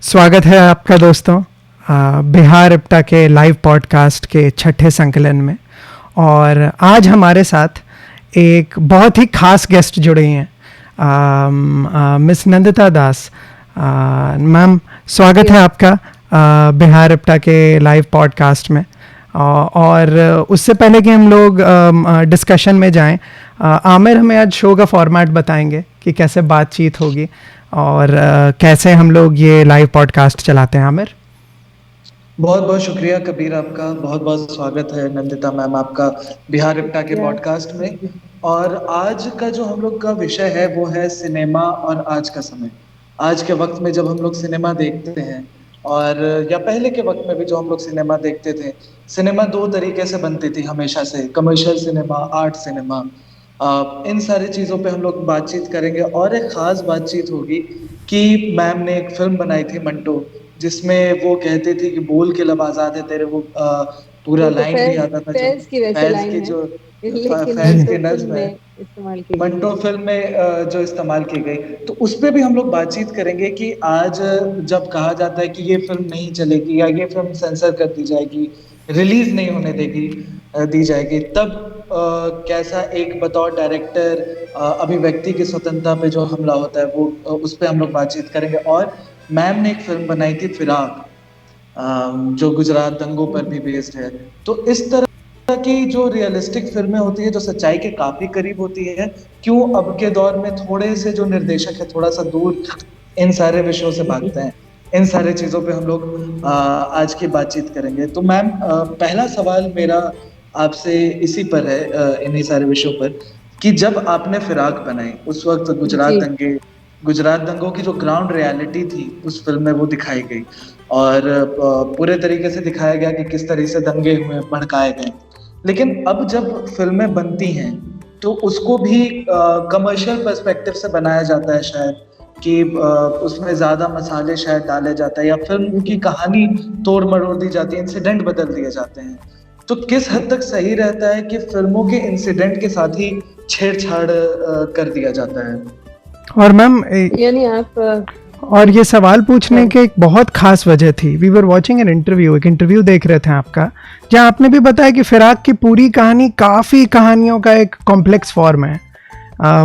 स्वागत है आपका दोस्तों बिहार इप्टा के लाइव पॉडकास्ट के छठे संकलन में। और आज हमारे साथ एक बहुत ही खास गेस्ट जुड़े हैं, मिस नंदिता दास। मैम, स्वागत है आपका बिहार इप्टा के लाइव पॉडकास्ट में। और उससे पहले कि हम लोग डिस्कशन में जाएं, आमिर हमें आज शो का फॉर्मेट बताएंगे कि कैसे बातचीत होगी और कैसे हम लोग ये लाइव पॉडकास्ट चलाते हैं। आमिर, बहुत बहुत शुक्रिया कबीर, आपका बहुत बहुत स्वागत है नंदिता मैम आपका बिहार इप्टा के पॉडकास्ट में। और आज का जो हम लोग का विषय है वो है सिनेमा और आज का समय। आज के वक्त में जब हम लोग सिनेमा देखते हैं और या पहले के वक्त में भी जो हम लोग सिनेमा देखते थे, सिनेमा दो तरीके से बनती थी हमेशा से, कमर्शियल सिनेमा, आर्ट सिनेमा। इन सारी चीज़ों पे हम लोग बातचीत करेंगे और एक खास बातचीत होगी कि मैम ने एक फिल्म बनाई थी मंटो, जिसमें वो कहते थे कि बोल के लब आजाद है तेरे, वो पूरा वो तो लाइन भी आता था जो फैज की वैसे फैज लाइन की है, जो लेकिन फैज मंटो की फिल्म नज्म है, में इस्तेमाल की गई। मंटो फिल्म में जो इस्तेमाल की गई, तो उस पे भी हम लोग बातचीत करेंगे कि आज जब कहा जाता है कि ये फिल्म नहीं चलेगी या ये फिल्म सेंसर कर दी जाएगी, रिलीज नहीं होने दी जाएगी, तब कैसा एक बतौर डायरेक्टर अभिव्यक्ति की स्वतंत्रता पे जो हमला होता है वो उस पे हम लोग बातचीत करेंगे। और मैम ने एक फिल्म बनाई थी फिराक, जो गुजरात दंगों पर भी बेस्ड है। तो इस तरह की जो रियलिस्टिक फिल्में होती है, जो सच्चाई के काफी करीब होती है, क्यों अब के दौर में थोड़े से जो निर्देशक है थोड़ा सा दूर इन सारे विषयों से भागते हैं, इन सारे चीजों पे हम लोग आज की बातचीत करेंगे। तो मैम, पहला सवाल मेरा आपसे इसी पर है, इन्हीं सारे विषयों पर, कि जब आपने फिराक बनाई उस वक्त जी, गुजरात दंगों की जो ग्राउंड रियलिटी थी उस फिल्म में वो दिखाई गई और पूरे तरीके से दिखाया गया कि किस तरह से दंगे हुए, भड़काए गए। लेकिन अब जब फिल्में बनती हैं तो उसको भी कमर्शियल पर्सपेक्टिव से बनाया जाता है शायद, कि उसमें ज्यादा मसाले शायद डाले जाते हैं या फिल्म की कहानी तोड़ मरोड़ दी जाती है, इंसिडेंट बदल दिए जाते हैं। तो किस हद तक सही रहता है कि फिल्मों के इंसिडेंट के साथ ही छेड़छाड़ कर दिया जाता है? और मैम, यानी आप और ये सवाल पूछने के एक बहुत खास वजह थी। We were watching an interview, एक इंटरव्यू देख रहे थे आपका, जहाँ आपने भी बताया कि फिराक की पूरी कहानी काफ़ी कहानियों का एक कॉम्प्लेक्स फॉर्म है।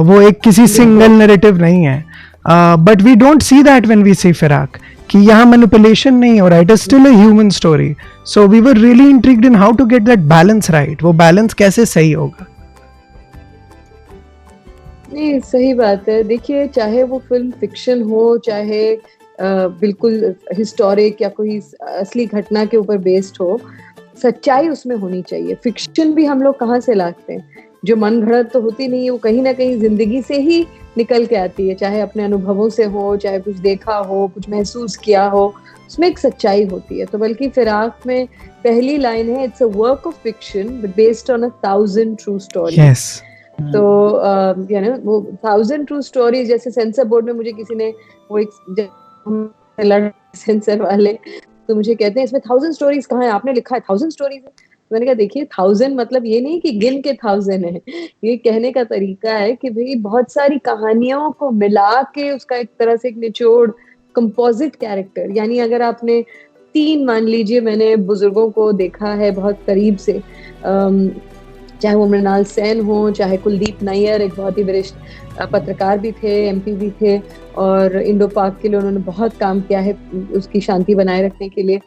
वो एक किसी सिंगल नैरेटिव नहीं है। But we don't see that when we see Firaaq, कि यहाँ मैनिपुलेशन नहीं हो रहा, it is still a human story. So we were really intrigued in how to get that balance right. वो बैलेंस कैसे सही होगा? नहीं, सही बात है। देखिए, चाहे वो फिल्म फिक्शन हो, चाहे बिल्कुल हिस्टोरिक या कोई असली घटना के ऊपर बेस्ड हो, सच्चाई उसमें होनी चाहिए। फिक्शन भी हम लोग कहाँ से लाते हैं? जो मन घड़त तो होती नहीं है, वो कहीं ना कहीं जिंदगी से ही निकल के आती है, चाहे अपने अनुभवों से हो, चाहे कुछ देखा हो, कुछ महसूस किया हो, उसमें एक सच्चाई होती है। तो बल्कि फिराक में पहली लाइन है, it's a work of fiction but based on 1,000 true story. Yes. तो वो 1,000 ट्रू स्टोरीज, जैसे सेंसर बोर्ड में मुझे किसी ने वो एक सेंसर वाले तो मुझे कहते हैं इसमें 1,000 स्टोरीज कहाँ है, आपने लिखा है 1,000 स्टोरीज है। तो मैंने कहा देखिए, 1,000 मतलब ये नहीं कि गिन के 1,000 है, ये कहने का तरीका है कि भाई बहुत सारी कहानियों को मिला के उसका एक तरह से एक निचोड़, कंपोजिट कैरेक्टर। यानी अगर आपने मान लीजिए, मैंने बुजुर्गों को देखा है बहुत करीब से, चाहे वो मृणाल सेन हो, चाहे कुलदीप नैयर, एक बहुत ही वरिष्ठ पत्रकार भी थे, एमपी भी थे, और इंडो पाक के लिए उन्होंने बहुत काम किया है उसकी शांति बनाए रखने के लिए।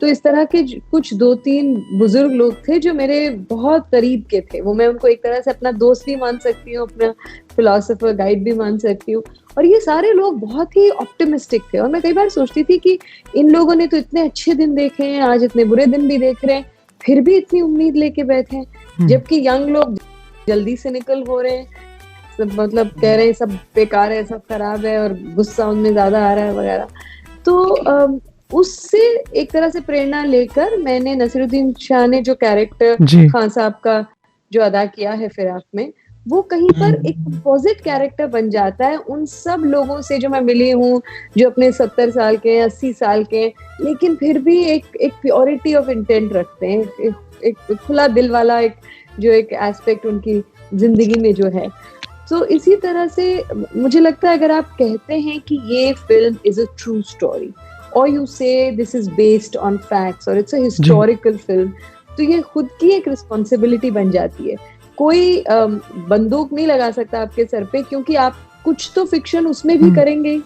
तो इस तरह के कुछ 2-3 बुजुर्ग लोग थे जो मेरे बहुत करीब के थे। वो मैं उनको एक तरह से अपना दोस्त भी मान सकती हूँ, अपना फिलोसोफर गाइड भी मान सकती हूँ। और ये सारे लोग बहुत ही ऑप्टिमिस्टिक थे, और मैं कई बार सोचती थी कि इन लोगों ने तो इतने अच्छे दिन देखे हैं, आज इतने बुरे दिन भी देख रहे हैं, फिर भी इतनी उम्मीद लेके बैठे हैं। जबकि यंग लोग जल्दी से निकल हो रहे हैं, सब मतलब कह रहे हैं सब बेकार है, सब खराब है, और गुस्सा उनमें ज्यादा आ रहा है वगैरह। तो उससे एक तरह से प्रेरणा लेकर मैंने नसीरुद्दीन शाह ने जो कैरेक्टर खान साहब का जो अदा किया है फिराक में, वो कहीं पर एक कंपोजिट कैरेक्टर बन जाता है उन सब लोगों से जो मैं मिली हूँ, जो अपने 70 साल के, 80 साल के, लेकिन फिर भी एक प्योरिटी ऑफ इंटेंट रखते हैं, एक खुला दिल वाला जो एक एस्पेक्ट उनकी जिंदगी में जो है। तो इसी तरह से मुझे लगता है, अगर आप कहते हैं कि ये film is a true story, or you say this is based on facts or it's a historical film, तो ये खुद की एक रिस्पॉन्सिबिलिटी बन जाती है. कोई बंदूक नहीं लगा सकता आपके सर पे, क्योंकि आप कुछ तो फिक्शन उसमें भी करेंगे.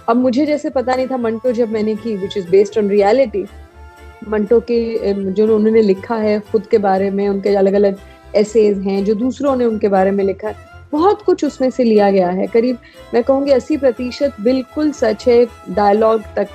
अब मुझे जैसे पता नहीं था मंटो जब मैंने की, which is based on reality, Manto के जो उन्होंने लिखा है खुद के बारे में, उनके अलग अलग एसेज हैं जो दूसरों ने उनके बारे में लिखा है, बहुत कुछ उसमें से लिया गया है. करीब मैं कहूँगी 80% बिल्कुल सच है, डायलॉग तक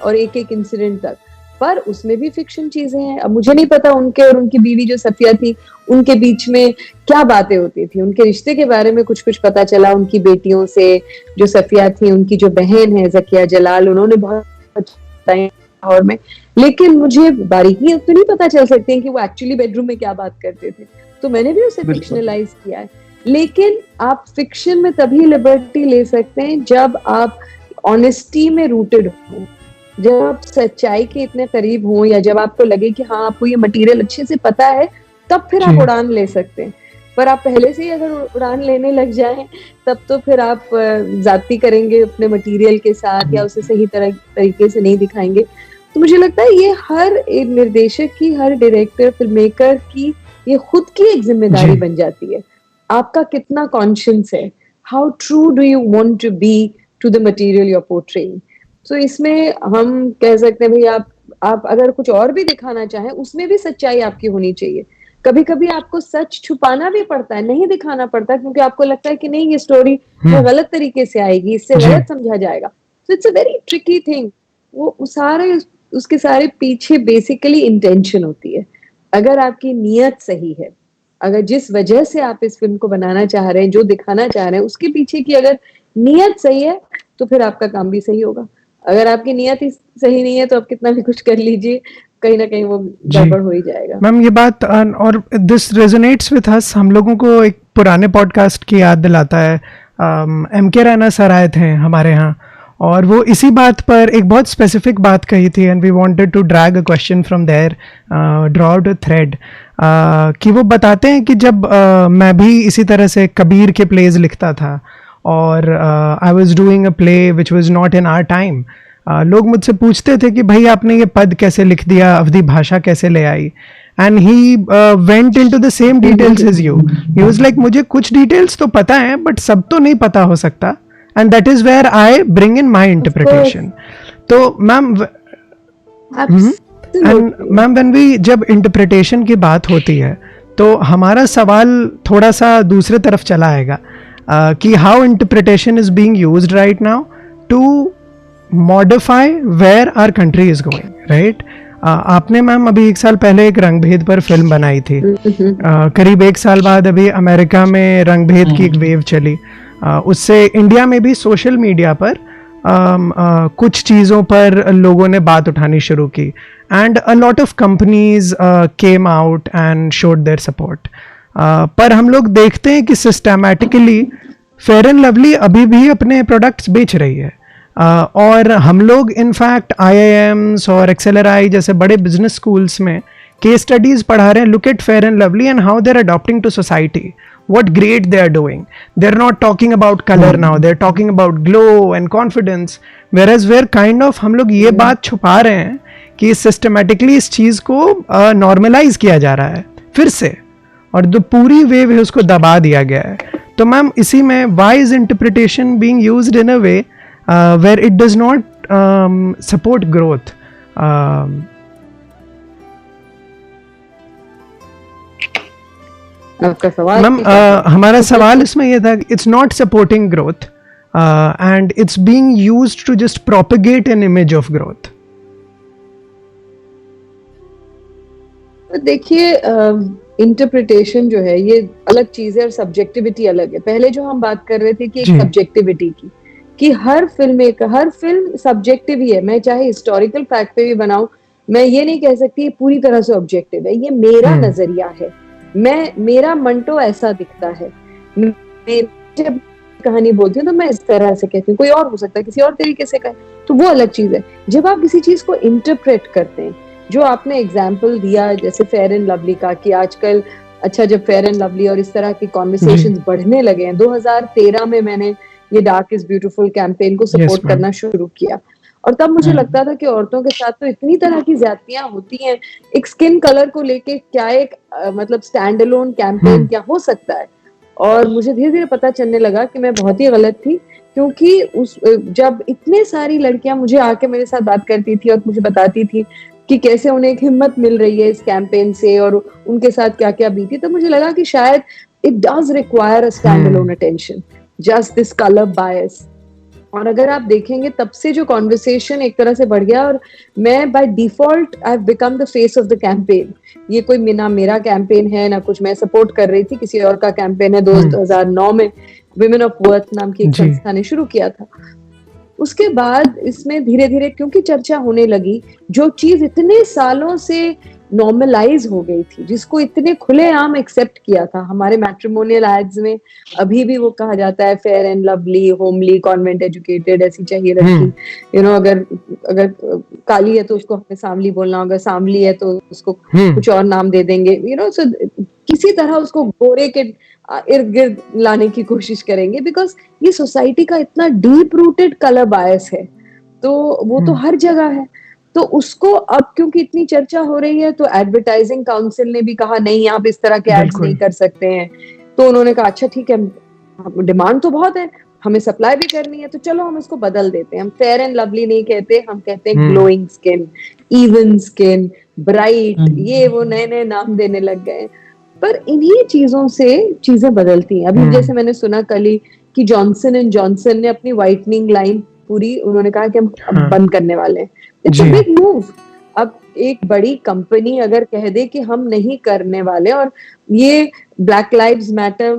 और एक एक इंसिडेंट तक, पर उसमें भी फिक्शन चीजें हैं. अब मुझे नहीं पता उनके और उनकी बीवी जो सफिया थी उनके बीच में क्या बातें होती थी. उनके रिश्ते के बारे में कुछ कुछ पता चला उनकी बेटियों से. जो सफिया थी, उनकी जो बहन है जकिया जलाल, उन्होंने बहुत बताया और में, लेकिन मुझे बारीकियां तो नहीं पता चल सकती हैं कि वो एक्चुअली बेडरूम में क्या बात करते थे. तो मैंने भी उसे फिक्शनलाइज किया है. लेकिन आप फिक्शन में तभी लिबर्टी ले सकते हैं जब आप ऑनेस्टी में रूटेड हो, जब आप सच्चाई के इतने करीब हो, या जब आपको लगे कि हाँ आपको ये मटेरियल अच्छे से पता है, तब फिर आप उड़ान ले सकते हैं. पर आप पहले से ही अगर उड़ान लेने लग जाएं, तब तो फिर आप जाती करेंगे अपने मटेरियल के साथ, या उसे सही तरीके से नहीं दिखाएंगे. तो मुझे लगता है ये हर एक निर्देशक की, हर डायरेक्टर, फिल्म मेकर की ये खुद की एक जिम्मेदारी बन जाती है. आपका कितना कॉन्शियस है, how true do you want to be to the material you are portraying. तो इसमें हम कह सकते हैं भाई आप अगर कुछ और भी दिखाना चाहें, उसमें भी सच्चाई आपकी होनी चाहिए. कभी कभी आपको सच छुपाना भी पड़ता है, नहीं दिखाना पड़ता, क्योंकि आपको लगता है कि नहीं ये स्टोरी गलत तरीके से आएगी, इससे गलत समझा जाएगा. So it's a very tricky thing. वो सारे उसके सारे पीछे बेसिकली इंटेंशन होती है. अगर आपकी नीयत सही है, अगर जिस वजह से आप इस फिल्म को बनाना चाह रहे हैं, जो दिखाना चाह रहे हैं, उसके पीछे की अगर नीयत सही है, तो फिर आपका काम भी सही होगा. अगर आपकी नियत ही सही नहीं है, तो आप कितना भी कुछ कर लीजिए, कहीं ना कहीं वो गड़बड़ हो ही जाएगा. मैम ये बात और दिस रेजोनेट्स विद अस. हम लोगों को एक पुराने पॉडकास्ट की याद दिलाता है. MK रैना सर आए थे हमारे यहाँ, और वो इसी बात पर एक बहुत स्पेसिफिक बात कही थी, and we wanted to drag a question from there, draw out a thread, कि वो बताते हैं कि जब मैं भी इसी तरह से कबीर के प्लेज लिखता था, और I was doing a play which was not in our time, लोग मुझसे पूछते थे कि भाई आपने ये पद कैसे लिख दिया, अवधी भाषा कैसे ले आई, and he went into the same details as you. He was like मुझे कुछ डिटेल्स तो पता है, बट सब तो नहीं पता हो सकता, and that is where I bring in my interpretation. तो ma'am, and ma'am when we जब इंटरप्रिटेशन की बात होती है, तो हमारा सवाल थोड़ा सा दूसरे तरफ चला आएगा, कि how interpretation is being used right now to modify where our country is going, right. आपने मैम अभी 1 साल पहले एक रंगभेद पर फिल्म बनाई थी. करीब 1 साल बाद अभी अमेरिका में रंगभेद की एक वेव चली. उससे इंडिया में भी सोशल मीडिया पर कुछ चीज़ों पर लोगों ने बात उठानी शुरू की, and a lot of companies came out and showed their support. पर हम लोग देखते हैं कि सिस्टमैटिकली फेयर एंड लवली अभी भी अपने प्रोडक्ट्स बेच रही है, और हम लोग इनफैक्ट IIMs और XLRI जैसे बड़े बिजनेस स्कूल्स में केस स्टडीज पढ़ा रहे हैं. Look at Fair and Lovely and how they are adopting to society, what great they are doing. They're not talking about color now, they're talking about glow and confidence, whereas we're kind of हम लोग ये बात छुपा रहे हैं कि systematically इस चीज़ को normalize किया जा रहा है फिर से, और जो पूरी वेव है उसको दबा दिया गया है. तो मैम इसी में why is interpretation being used in a way where it does not support growth? Ma'am हमारा सवाल इसमें ये था, it's not supporting growth and it's being used to just propagate an image of growth. देखिए, interpretation जो है ये अलग चीज है और सब्जेक्टिविटी अलग है. पहले जो हम बात कर रहे थे कि एक सब्जेक्टिविटी की, कि हर फिल्म सब्जेक्टिव ही है. मैं चाहे हिस्टोरिकल फैक्ट पे भी बनाऊं, मैं ये नहीं कह सकती पूरी तरह से ऑब्जेक्टिव है. ये मेरा नजरिया है, मेरा मंटो ऐसा दिखता है. मैं जब कहानी बोलती हूँ तो मैं इस तरह से कहती हूँ, कोई और हो सकता है किसी और तरीके से कहे, तो वो अलग चीज है. जब आप किसी चीज को इंटरप्रेट करते हैं, जो आपने एग्जाम्पल दिया जैसे फेयर एंड लवली का, कि आजकल अच्छा जब फेयर एंड लवली और इस तरह की कॉन्वर्सेशंस बढ़ने लगे हैं, 2013 में मैंने ये डार्क इज ब्यूटीफुल कैंपेन को सपोर्ट करना शुरू किया, और तब मुझे लगता था कि औरतों के साथ तो इतनी तरह की ज्यादतियां होती हैं, एक स्किन कलर को लेके क्या एक मतलब स्टैंड अलोन कैंपेन क्या हो सकता है। और मुझे धीरे धीरे पता चलने लगा कि मैं बहुत ही गलत थी, क्योंकि उस जब इतने सारी लड़कियां मुझे आके मेरे साथ बात करती थी और मुझे बताती थी कि कैसे उन्हें एक हिम्मत मिल रही है इस कैंपेन से और उनके साथ क्या क्या बीती, तो मुझे लगा कि शायद it does require a stand alone attention, just this colour bias. और अगर आप देखेंगे तब से जो कॉन्वर्सेशन एक तरह से बढ़ गया, और मैं by default I have become the face of the campaign. ये कोई ना मेरा कैंपेन है ना कुछ मैं सपोर्ट कर रही थी, किसी और का कैंपेन है। 2009 में विमेन ऑफ वर्थ नाम की एक संस्था ने शुरू किया था। उसके बाद इसमें धीरे धीरे क्योंकि चर्चा होने लगी, जो चीज इतने सालों से नॉर्मलाइज हो गई थी, जिसको इतने खुलेआम एक्सेप्ट किया था हमारे मैट्रिमोनियल एड्स में, अभी भी वो कहा जाता है fair and lovely, homely, convent educated, ऐसी चाहिए लड़की। यू नो, अगर अगर काली है तो उसको हमें सांवली बोलना होगा, सांवली है तो उसको कुछ और नाम दे देंगे। यू नो, सो किसी तरह उसको गोरे के इर्द गिर्द लाने की कोशिश करेंगे, बिकॉज ये सोसाइटी का इतना डीप रूटेड कलर बायस है, तो वो तो हर जगह है। तो उसको अब क्योंकि इतनी चर्चा हो रही है, तो एडवर्टाइजिंग काउंसिल ने भी कहा नहीं, आप इस तरह के एड्स नहीं कर सकते हैं। तो उन्होंने कहा अच्छा ठीक है, डिमांड तो बहुत है, हमें सप्लाई भी करनी है, तो चलो हम इसको बदल देते हैं। हम फेयर एंड लवली नहीं कहते, हम कहते हैं glowing skin, even skin, bright, ये वो नए नए नाम देने लग गए। पर इन्हीं चीजों से चीजें बदलती हैं। अभी जैसे मैंने सुना कल ही कि जॉनसन एंड जॉनसन ने अपनी व्हाइटनिंग लाइन पूरी, उन्होंने कहा कि हम अब बंद करने वाले हैं। It's a big move. अब एक बड़ी कंपनी अगर कह दे कि हम नहीं करने वाले, और ये ब्लैक लाइव्स मैटर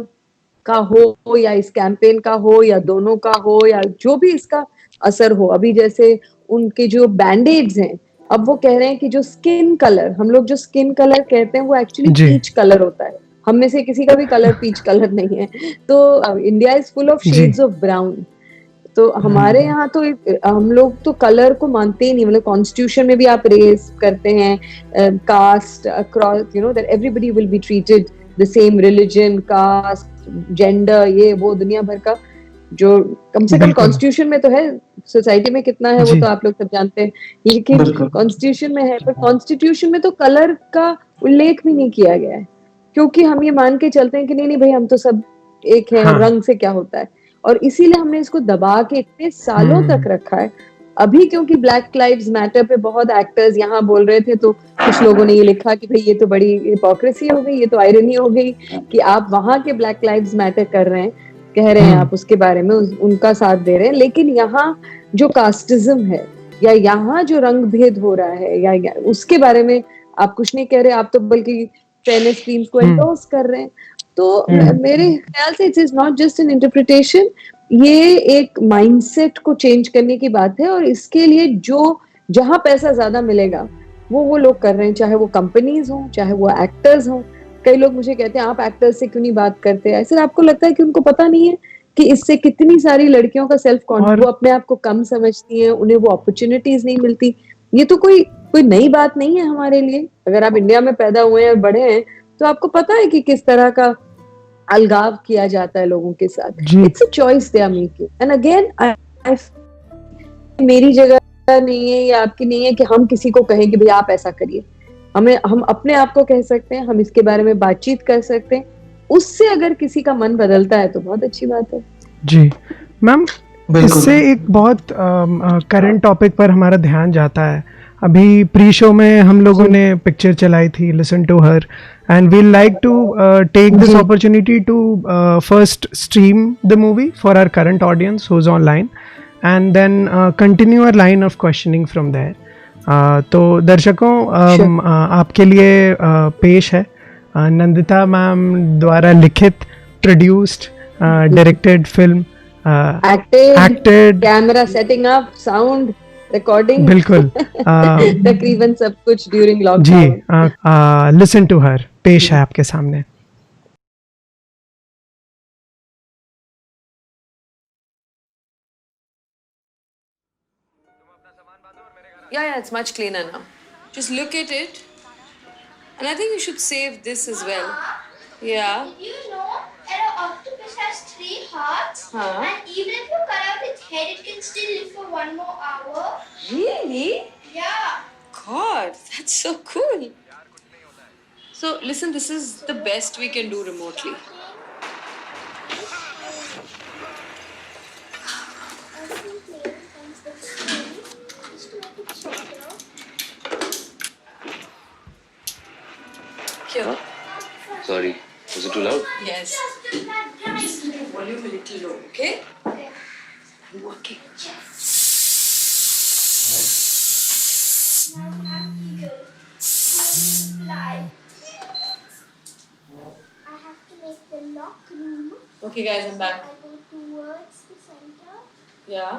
का हो या इस कैंपेन का हो या दोनों का हो या जो भी इसका असर हो, अभी जैसे उनके जो बैंडेड्स हैं, अब वो कह रहे हैं कि जो स्किन कलर, हम लोग जो स्किन कलर कहते हैं वो एक्चुअली पीच कलर होता है। हम में से किसी का भी कलर पीच कलर नहीं है। तो India is full of shades of brown. तो हमारे यहाँ तो हम लोग तो कलर को मानते ही नहीं। मतलब कॉन्स्टिट्यूशन में भी आप रेस करते हैं, caste across, you know, that everybody will be treated the same, religion, caste, gender, ये वो दुनिया भर का जो कम से कम कॉन्स्टिट्यूशन में तो है। सोसाइटी में कितना है वो तो आप लोग सब जानते हैं, लेकिन कॉन्स्टिट्यूशन में है। पर कॉन्स्टिट्यूशन में तो कलर का उल्लेख भी नहीं किया गया है, क्योंकि हम ये मान के चलते हैं कि नहीं नहीं भाई, हम तो सब एक है, रंग से क्या होता है। और इसीलिए हमने इसको दबा के इतने सालों तक रखा है। अभी क्योंकि ब्लैक लाइव्स मैटर पे बहुत एक्टर्स यहाँ बोल रहे थे, तो कुछ लोगों ने ये लिखा कि भाई ये तो बड़ी हिपोक्रेसी हो गई, ये तो आयरनी हो गई कि आप वहां के ब्लैक लाइव्स मैटर कर रहे हैं, कह रहे हैं आप उसके बारे में उनका साथ दे रहे हैं, लेकिन यहाँ जो कास्टिज्म है या यहाँ जो रंग भेद हो रहा है या उसके बारे में आप कुछ नहीं कह रहे। आप तो बल्कि फेयरनेस क्वींस को एंडोर्स कर रहे हैं। तो मेरे ख्याल से it is not just an interpretation, ये एक माइंडसेट को चेंज करने की बात है। और इसके लिए जो जहां पैसा ज्यादा मिलेगा वो लोग कर रहे हैं, चाहे वो कंपनीज हो, चाहे वो एक्टर्स हो। कई लोग मुझे कहते हैं आप एक्टर्स से क्यों नहीं बात करते। ऐसे आपको लगता है कि उनको पता नहीं है कि इससे कितनी सारी लड़कियों का सेल्फ कॉन्फिडेंस, वो अपने आप को कम समझती हैं, उन्हें वो अपॉर्चुनिटीज नहीं मिलती। ये तो कोई नई बात नहीं है हमारे लिए। अगर आप इंडिया में पैदा हुए हैं, बड़े हैं, तो आपको पता है कि किस तरह का अलगाव किया जाता है लोगों के साथ। It's a choice they are making. And again मेरी जगह नहीं है या आपकी नहीं है कि हम किसी को कहें कि भाई आप ऐसा करिए। हम अपने आप को कह सकते हैं, हम इसके बारे में बातचीत कर सकते हैं। उससे अगर किसी का मन बदलता है तो बहुत अच्छी बात है। जी मैम, इससे एक बहुत करंट टॉपिक पर हमारा ध्यान जाता है। अभी प्री शो में हम लोगों ने पिक्चर चलाई थी listen to her, and we like to take this opportunity to first stream the movie for our current audience who is online, and then continue our line of questioning from there. तो दर्शकों, आपके लिए पेश है Nandita ma'am द्वारा लिखित, produced, directed film, acted, camera setting up, sound recording, बिल्कुल तकरीबन सब कुछ ड्यूरिंग लॉकडाउन। जी, लिसन टू हर पेश है आपके सामने। Yeah, it's much cleaner now. Just look at it. And I think you should save this as well. Yeah. Did you know that an octopus has 3 heart. Huh? And even if you cut out its head, it can still live for 1 more hour. Really? Yeah. God, that's so cool. So, listen, this is the best we can do remotely. Here. Sorry, was it too loud? Yes. Just keep the volume a little low, okay? I'm working. Now have eagle. Fly. I have to make the lock room. Okay, guys, I'm back. I go towards the center. Yeah.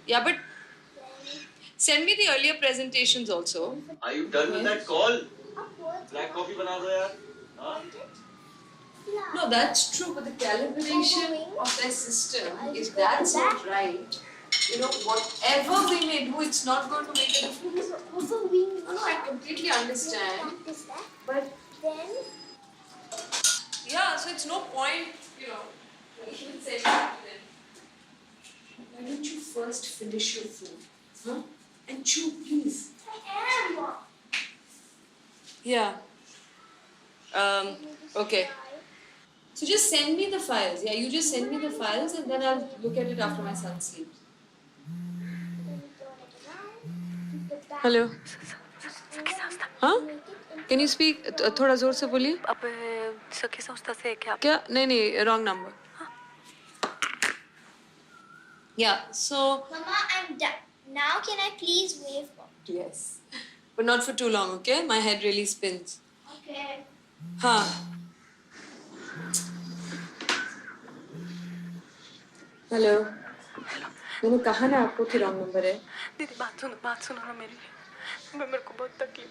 Yeah, but Then send me the earlier presentations also. Are you done with that call? upwards. Black coffee बना दो यार. हाँ? Point it. Fly. No, that's true, but the calibration of their system, if that's not right, you know, whatever we may do, it's not going to make a difference. So over wing. No, I completely understand. Practice that. But Then yeah, so it's no point, you know, even saying that to them. Why don't you first finish your food? Huh? And chew, please. I am. Yeah. Okay. So just send me the files. Yeah, you just send me the files and then I'll look at it after my son sleeps. Hello. हाँ? Can you speak? थोड़ा जोर से बोलिए. अब सखी संस्था से क्या क्या? नहीं, wrong number. Yeah, so Mama, I'm done. Now can I please wave? yes, but not for too long, okay? My head really spins. Okay. हाँ. हेलो. मैंने कहा ना आपको कि रॉन्ग नंबर है. दीदी बात सुनो ना मेरी. मेरे को बहुत तकलीफ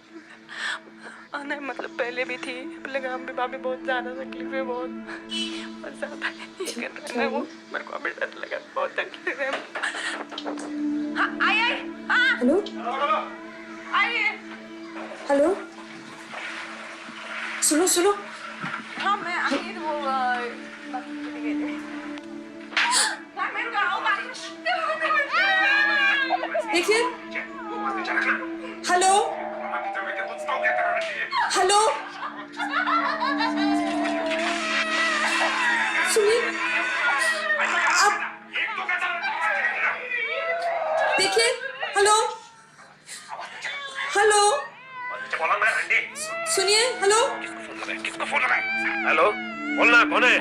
है. नहीं मतलब पहले भी थी, लेकिन अब भी भाभी बहुत ज़्यादा तकलीफ है, बहुत ज़्यादा ये कर रहा है वो. मेरे को अभी डर लगा, बहुत तकलीफ है. हाँ आई हाँ हेलो. आई. हेलो. सुनो. हाँ मैं आई वो बस गई थी. मैं गाँव बारिश. देखिए. हेलो. हेलो. सुनिए. आप देखिए. हेलो. सुनिए. हेलो. किसको फोन लगाए? हेलो, बोलना कौन है?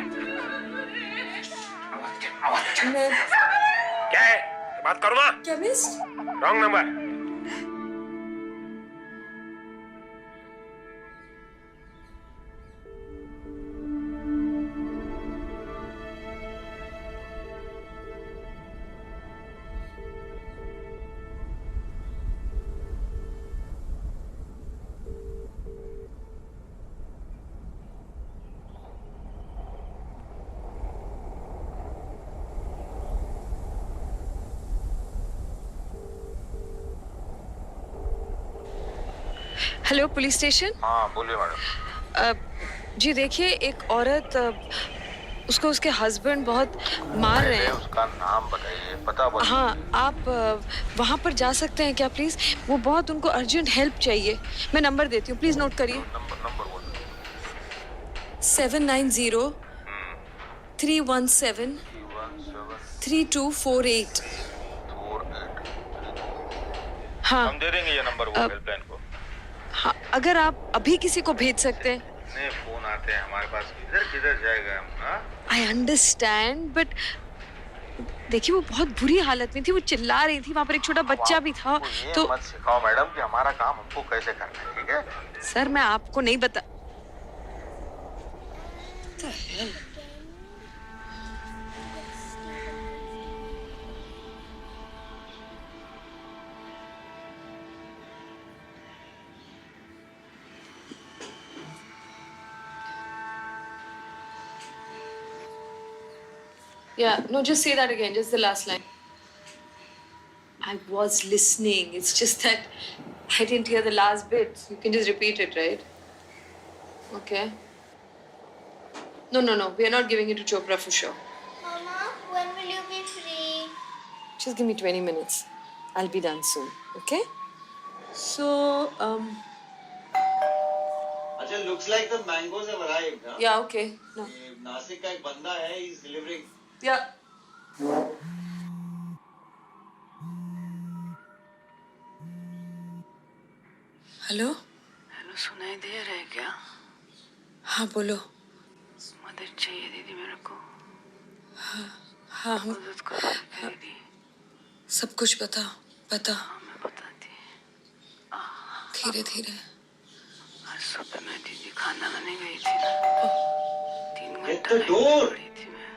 मैं क्या है? बात करो ना. Chemist. Wrong number. Hello police station. हाँ बोलिए मैडम. जी देखिए, एक औरत उसको उसके हस्बैंड बहुत मार रहे हैं. उसका नाम बताइए, पता बताइए. हाँ, आप वहाँ पर जा सकते हैं क्या प्लीज़? वो बहुत उनको अर्जेंट हेल्प चाहिए. मैं नंबर देती हूँ, प्लीज़ नोट करिए. नंबर बोलो. 790 317 3248. हाँ. हम दे देंगे ये नंबर वो हेल्पलाइन को. हाँ, अगर आप अभी किसी को भेज सकते हैं. इतने फोन आते हैं हमारे पास, किधर जाएगा हम. हाँ आई अंडरस्टैंड, बट देखिए वो बहुत बुरी हालत में थी, वो चिल्ला रही थी, वहाँ पर एक छोटा बच्चा भी था. तो मत सिखाओ मैडम कि हमारा काम हमको कैसे करना है, ठीक है? सर मैं आपको नहीं बता. Yeah, no, just say that again, just the last line. I was listening. It's just that I didn't hear the last bit. You can just repeat it, right? Okay. No. We are not giving it to Chopra for sure. Just give me 20 minutes. I'll be done soon. Okay? So, अच्छा, looks like the mangoes have arrived, huh? yeah, okay. No. ये नासिक का एक बंदा है, he's delivering. Yeah. Hello? Hello, सुनाई दे रहा है क्या? हाँ बोलो. मदद चाहिए दीदी मेरे को. हाँ हम मदद करो दीदी. सब कुछ बता. हाँ, मैं बताती. धीरे धीरे. आज सुबह मैं दीदी खाना लाने गई थी ना. 3 Get घंटा the लाइन door. में पड़ी थी मैं.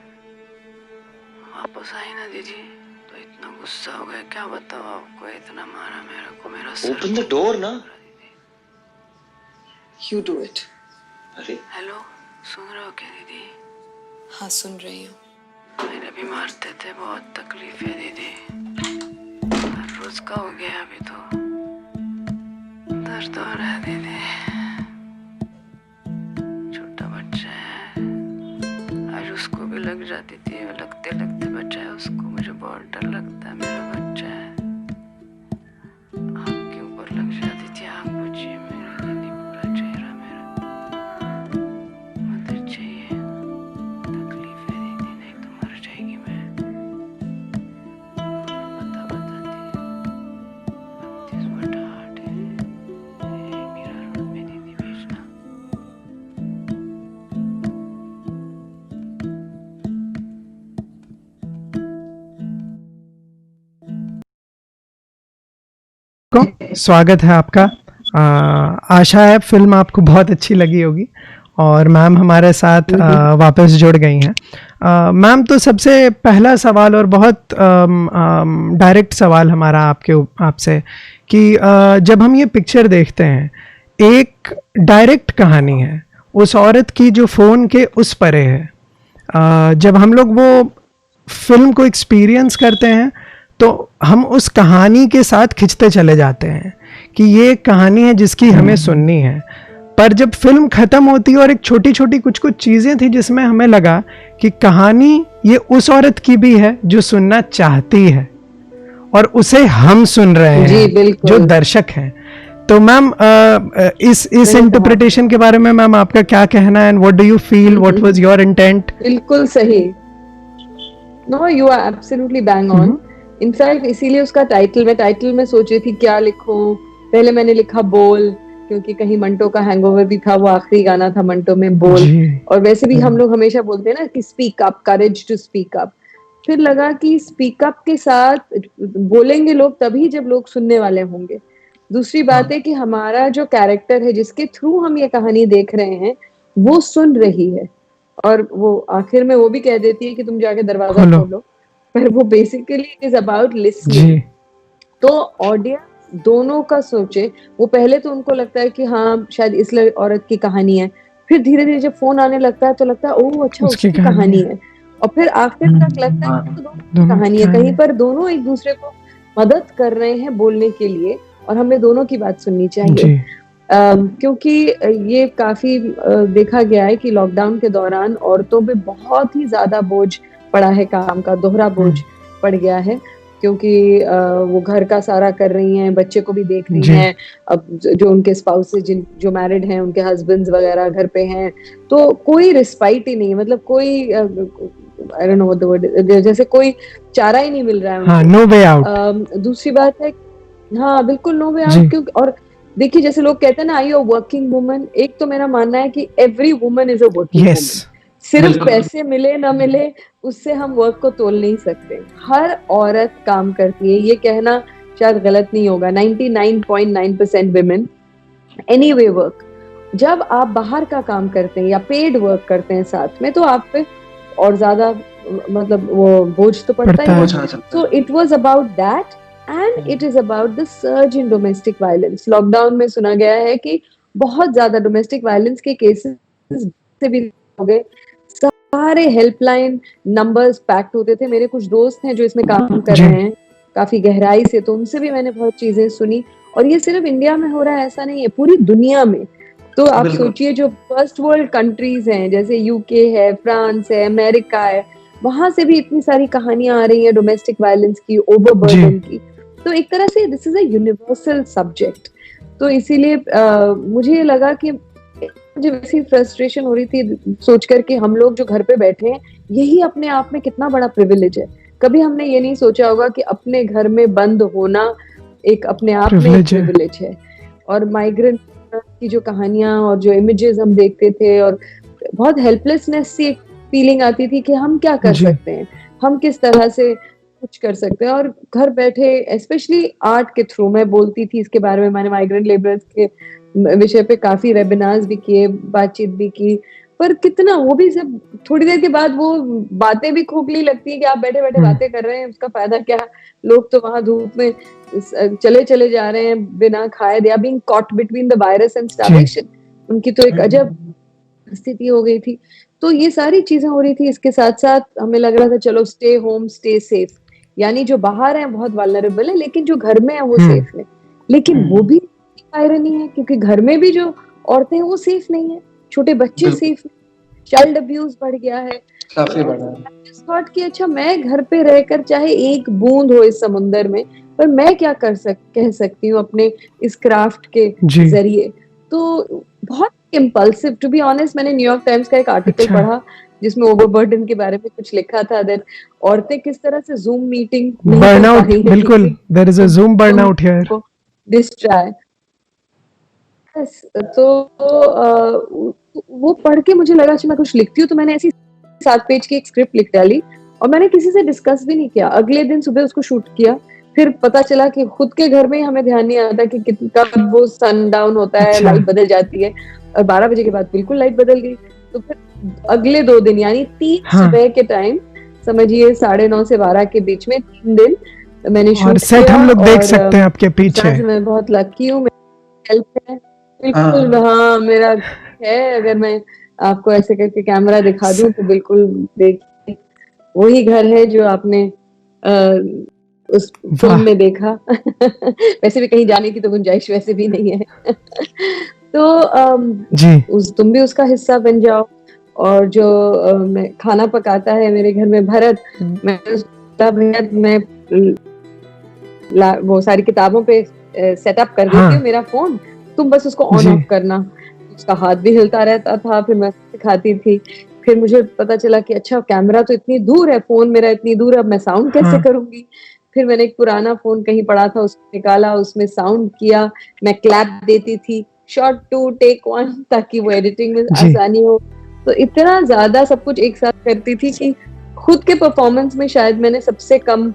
वापस आई ना दीदी तो इतना गुस्सा हो गया, क्या बताओ आपको. इतना मारा मेरे को, मेरा सर. Open the door, ना. You do it. अरे हेलो, सुन रहे हो क्या दीदी? हाँ सुन रही हूँ. मेरे भी मारते थे, बहुत तकलीफ है दीदी. हर रोज का हो गया अभी तो. दर्द हो रहा है दीदी. छोटा बच्चा है. आज उसको भी लग जाती थी, लगते लगते बच्चा है उसको. मुझे बहुत डर लगता है, मेरा बच्चा है. आँख के ऊपर लग जाती थी. आँख बुझी है मेरा दीदी, पूरा चेहरा मेरा. मदद चाहिए. तकलीफ है दीदी, नहीं तो मर जाएगी मैं. बताती. 32 बटा 8 है. मीरा रोड में दीदी भेजना. को स्वागत है आपका. आशा है फिल्म आपको बहुत अच्छी लगी होगी और मैम हमारे साथ वापस जुड़ गई हैं. मैम, तो सबसे पहला सवाल और बहुत डायरेक्ट सवाल हमारा आपसे कि जब हम ये पिक्चर देखते हैं, एक डायरेक्ट कहानी है उस औरत की जो फ़ोन के उस परे है. जब हम लोग वो फिल्म को एक्सपीरियंस करते हैं तो हम उस कहानी के साथ खिंचते चले जाते हैं कि ये एक कहानी है जिसकी हमें सुननी है. पर जब फिल्म ख़त्म होती है और एक छोटी छोटी कुछ चीज़ें थी जिसमें हमें लगा कि कहानी ये उस औरत की भी है जो सुनना चाहती है और उसे हम सुन रहे हैं जो दर्शक हैं. तो मैम, इस इंटरप्रिटेशन के बारे में मैम आपका क्या कहना है? And what do you feel, what was your intent? बिल्कुल सही. No, you are absolutely bang on. In fact इसीलिए उसका टाइटल में सोच रही थी क्या लिखूं. पहले मैंने लिखा बोल, क्योंकि कहीं मंटो का हैंगओवर भी था, वो आखिरी गाना था मंटो में, बोल. और वैसे भी हम लोग हमेशा बोलते हैं ना कि speak up, courage to speak up. फिर लगा कि स्पीक अप के साथ बोलेंगे लोग तभी जब लोग सुनने वाले होंगे. दूसरी बात है कि हमारा जो कैरेक्टर है जिसके थ्रू हम ये कहानी देख रहे हैं वो सुन रही है, और वो आखिर में वो भी कह देती है कि तुम जाके दरवाजा खोलो. पर वो basically it is about listening. तो ऑडियंस दोनों का सोचे. वो पहले तो उनको लगता है कि हाँ शायद इस औरत की कहानी है, फिर धीरे धीरे जब फोन आने लगता है तो लगता है ओह अच्छा उसकी कहानी है, और फिर आखिर तक लगता है कि तो दोनों की कहानी है. कहीं पर दोनों एक दूसरे को मदद कर रहे हैं बोलने के लिए, और हमें दोनों की बात सुननी चाहिए. क्योंकि ये काफी देखा गया है कि लॉकडाउन के दौरान औरतों पे बहुत ही ज्यादा बोझ पड़ा है, काम का दोहरा बोझ पड़ गया है, क्योंकि वो घर का सारा कर रही हैं, बच्चे को भी देख रही हैं. अब जो उनके स्पाउसेस जो मैरिड हैं, उनके हस्बैंड्स वगैरह घर पे हैं, तो कोई रिस्पाइट ही नहीं है. मतलब कोई I don't know what the word, जैसे कोई चारा ही नहीं मिल रहा है. हाँ, नो वे आउट. दूसरी बात है, हाँ बिल्कुल नो वे आउट. क्योंकि और देखिए जैसे लोग कहते हैं ना, आई यू वर्किंग वुमन. एक तो मेरा मानना है कि every woman is a working woman. सिर्फ पैसे मिले ना मिले उससे हम वर्क को तोल नहीं सकते. हर औरत काम करती है, ये कहना शायद गलत नहीं होगा. 99.9% women anyway work. जब आप बाहर का काम करते हैं या पेड वर्क करते हैं साथ में, तो आप पे और ज्यादा मतलब वो बोझ तो पड़ता ही है. So it was about that and it is about the surge in domestic violence. Lockdown में सुना गया है कि बहुत ज्यादा डोमेस्टिक वायलेंस के केसेस से भी हो गए. सारे हेल्पलाइन नंबर्स पैक्ट होते थे. मेरे कुछ दोस्त हैं जो इसमें काम कर रहे हैं काफी गहराई से, तो उनसे भी मैंने बहुत चीजें सुनी. और ये सिर्फ इंडिया में हो रहा है ऐसा नहीं है, पूरी दुनिया में. तो आप सोचिए जो फर्स्ट वर्ल्ड कंट्रीज हैं जैसे यूके है, फ्रांस है, अमेरिका है, वहां से भी इतनी सारी कहानियां आ रही हैं डोमेस्टिक वायलेंस की, ओवरबर्डन की। तो एक तरह से this is a universal subject. तो इसीलिए मुझे लगा कि मुझे वैसी फ्रस्ट्रेशन हो रही थी सोचकर कि हम लोग जो घर पे बैठे हैं, यही अपने आप में कितना बड़ा प्रिविलेज है। कभी हमने ये नहीं सोचा होगा कि अपने घर में बंद होना एक अपने आप में एक प्रिविलेज है। और माइग्रेंट की जो कहानियां और जो इमेजेस हम देखते थे, और बहुत हेल्पलेसनेस सी एक फीलिंग आती थी कि हम क्या कर सकते हैं, हम किस तरह से कुछ कर सकते हैं। और घर बैठे स्पेशली आर्ट के थ्रू मैं बोलती थी इसके बारे में। मैंने माइग्रेंट लेबरर्स के विषय पे काफी वेबिनार्स भी किए, बातचीत भी की, पर कितना वो भी सब थोड़ी देर के बाद वो बातें भी खोखली लगती है कि आप बैठे बैठे बातें कर रहे हैं, उसका फायदा क्या। लोग तो वहां धूप में चले जा रहे हैं बिना खाए, they are being caught between the virus and starvation. उनकी तो एक अजब स्थिति हो गई थी। तो ये सारी चीजें हो रही थी, इसके साथ साथ हमें लग रहा था चलो स्टे होम स्टे सेफ, यानी जो बाहर है बहुत वल्नरेबल है, लेकिन जो घर में है वो सेफ है। लेकिन वो भी आयरनी है, क्योंकि घर में भी जो औरतें हैं वो सेफ नहीं है, छोटे बच्चे सेफ नहीं, चाइल्ड अब्यूज बढ़ गया है काफी बड़ा। थॉट कि अच्छा मैं घर पे रहकर चाहे एक बूंद हो इस समुंदर में, पर मैं क्या कह सकती हूँ अपने इस क्राफ्ट के जरिए। तो बहुत इम्पल्सिव, टू बी ऑनेस्ट, मैंने न्यूयॉर्क टाइम्स का एक आर्टिकल पढ़ा जिसमें ओवरबर्डन के बारे में कुछ लिखा था, दैट औरतें किस तरह से जूम मीटिंग बर्नआउट, बिल्कुल there is a Zoom burnout here, destroy. तो वो पढ़ के मुझे लगा कि मैं कुछ लिखती हूँ, तो मैंने ऐसी 7 पेज की एक स्क्रिप्ट लिख डाली और मैंने किसी से डिस्कस भी नहीं किया। अगले दिन सुबह उसको शूट किया, फिर पता चला कि खुद के घर में ही हमें ध्यान नहीं आता कि कब वो सन डाउन होता है, लाइट बदल जाती है, और 12 बजे के बाद बिल्कुल लाइट बदल गई। तो फिर अगले 2 दिन यानी 3 सुबह के टाइम, समझिए 9:30 से 12 के बीच में 3 दिन मैंने शूट किया। सेट हम लोग देख सकते हैं आपके पीछे। मैं बहुत लकी हूँ, हेल्प है बिल्कुल। हाँ, मेरा है, अगर मैं आपको ऐसे करके कैमरा दिखा दूं तो बिल्कुल देखिए, वही घर है जो आपने उस फिल्म में देखा। वैसे भी कहीं जाने की तो गुंजाइश वैसे भी नहीं है। तो तुम भी उसका हिस्सा बन जाओ। और जो मैं खाना पकाता है मेरे घर में भरत, मैं वो सारी किताबों पे सेटअप कर देती हूँ मेरा फोन, तुम बस उसको ऑन ऑफ करना। उसका हाथ भी हिलता रहता था, फिर मैं सिखाती थी। फिर मुझे पता चला कि अच्छा कैमरा तो इतनी दूर है, फोन मेरा इतनी दूर है, अब मैं साउंड कैसे करूंगी। फिर मैंने एक पुराना फोन कहीं पड़ा था, उसको निकाला, उसमें साउंड किया, मैं क्लैप देती थी, शॉट 2 टेक 1, ताकि वो एडिटिंग में आसानी हो। तो इतना ज्यादा सब कुछ एक साथ करती थी कि खुद के परफॉर्मेंस में शायद मैंने सबसे कम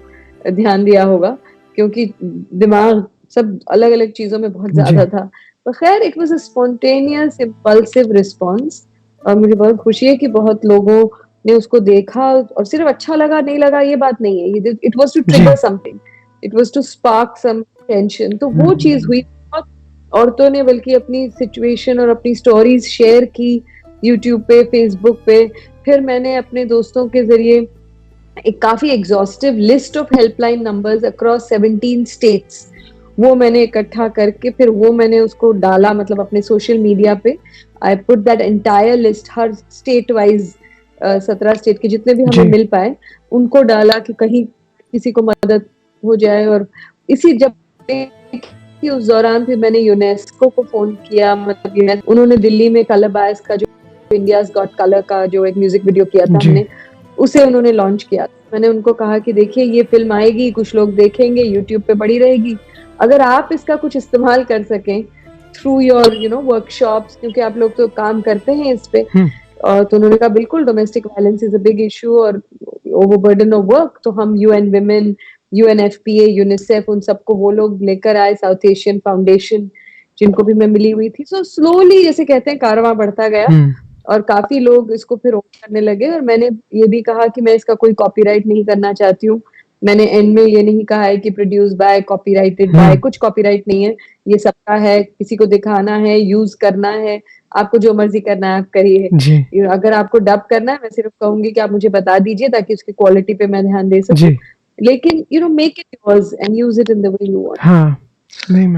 ध्यान दिया होगा, क्योंकि दिमाग सब अलग अलग चीजों में बहुत ज्यादा था। तो खैर, it was a spontaneous impulsive response, और मुझे बहुत खुशी है कि बहुत लोगों ने उसको देखा, और सिर्फ अच्छा लगा नहीं लगा ये बात नहीं है, it was to trigger something, it was to spark some tension. तो वो चीज हुई। बहुत औरतों ने बल्कि अपनी सिचुएशन और अपनी स्टोरीज शेयर की यूट्यूब पे, फेसबुक पे। फिर मैंने अपने दोस्तों के जरिए एक काफी exhaustive list of helpline numbers across 17 states, वो मैंने इकट्ठा करके फिर वो मैंने उसको डाला, मतलब अपने सोशल मीडिया पे। I put that entire list, her state wise 17 state के जितने भी हमें मिल पाए उनको डाला कि कहीं किसी को मदद हो जाए। और इसी जब उस दौरान फिर मैंने यूनेस्को को फोन किया, मतलब उन्होंने दिल्ली में कलर बायस का जो इंडियाज गॉट कलर का जो एक म्यूजिक वीडियो किया था हमने, उसे उन्होंने लॉन्च किया। मैंने उनको कहा कि देखिए ये फिल्म आएगी, कुछ लोग देखेंगे, यूट्यूब पे पड़ी रहेगी, अगर आप इसका कुछ इस्तेमाल कर सकें थ्रू योर वर्कशॉप्स, क्योंकि आप लोग तो काम करते हैं इस पे। तो उन्होंने कहा बिल्कुल, domestic violence is a big issue और ओवरबर्डन ऑफ वर्क, तो हम UN Women, UNFPA, यूनिसेफ, उन सबको वो लोग लेकर आए, साउथ एशियन फाउंडेशन जिनको भी मैं मिली हुई थी। सो स्लोली, जैसे कहते हैं, कारवां बढ़ता गया और काफी लोग इसको फिर ओन करने लगे। और मैंने ये भी कहा कि मैं इसका कोई कॉपीराइट नहीं करना चाहती हूँ। मैंने एंड में ये नहीं कहा है कि प्रोड्यूस बाय, कॉपीराइटेड बाय, कुछ कॉपीराइट नहीं है, ये सबका है, किसी को दिखाना है, यूज करना है, आपको जो मर्जी करना है आप करिए। अगर आपको डब करना है, मैं सिर्फ कहूंगी कि आप मुझे बता दीजिए ताकि उसकी क्वालिटी पे मैं ध्यान दे सकूं, लेकिन make it yours and use it in the way you want. Ma'am,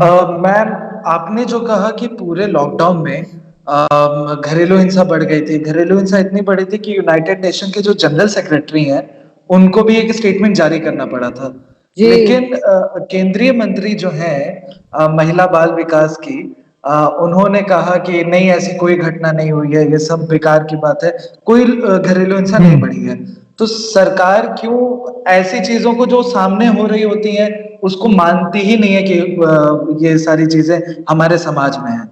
आपने जो कहा कि पूरे लॉकडाउन में घरेलू हिंसा बढ़ गई थी। घरेलू हिंसा इतनी बढ़ी थी कि यूनाइटेड नेशन के जो जनरल सेक्रेटरी हैं उनको भी एक स्टेटमेंट जारी करना पड़ा था। जी। लेकिन केंद्रीय मंत्री जो है महिला बाल विकास की, उन्होंने कहा कि नहीं, ऐसी कोई घटना नहीं हुई है, ये सब बेकार की बात है, कोई घरेलू हिंसा नहीं बढ़ी है। तो सरकार क्यों ऐसी चीजों को जो सामने हो रही होती हैं उसको मानती ही नहीं है कि ये सारी चीजें हमारे समाज में है।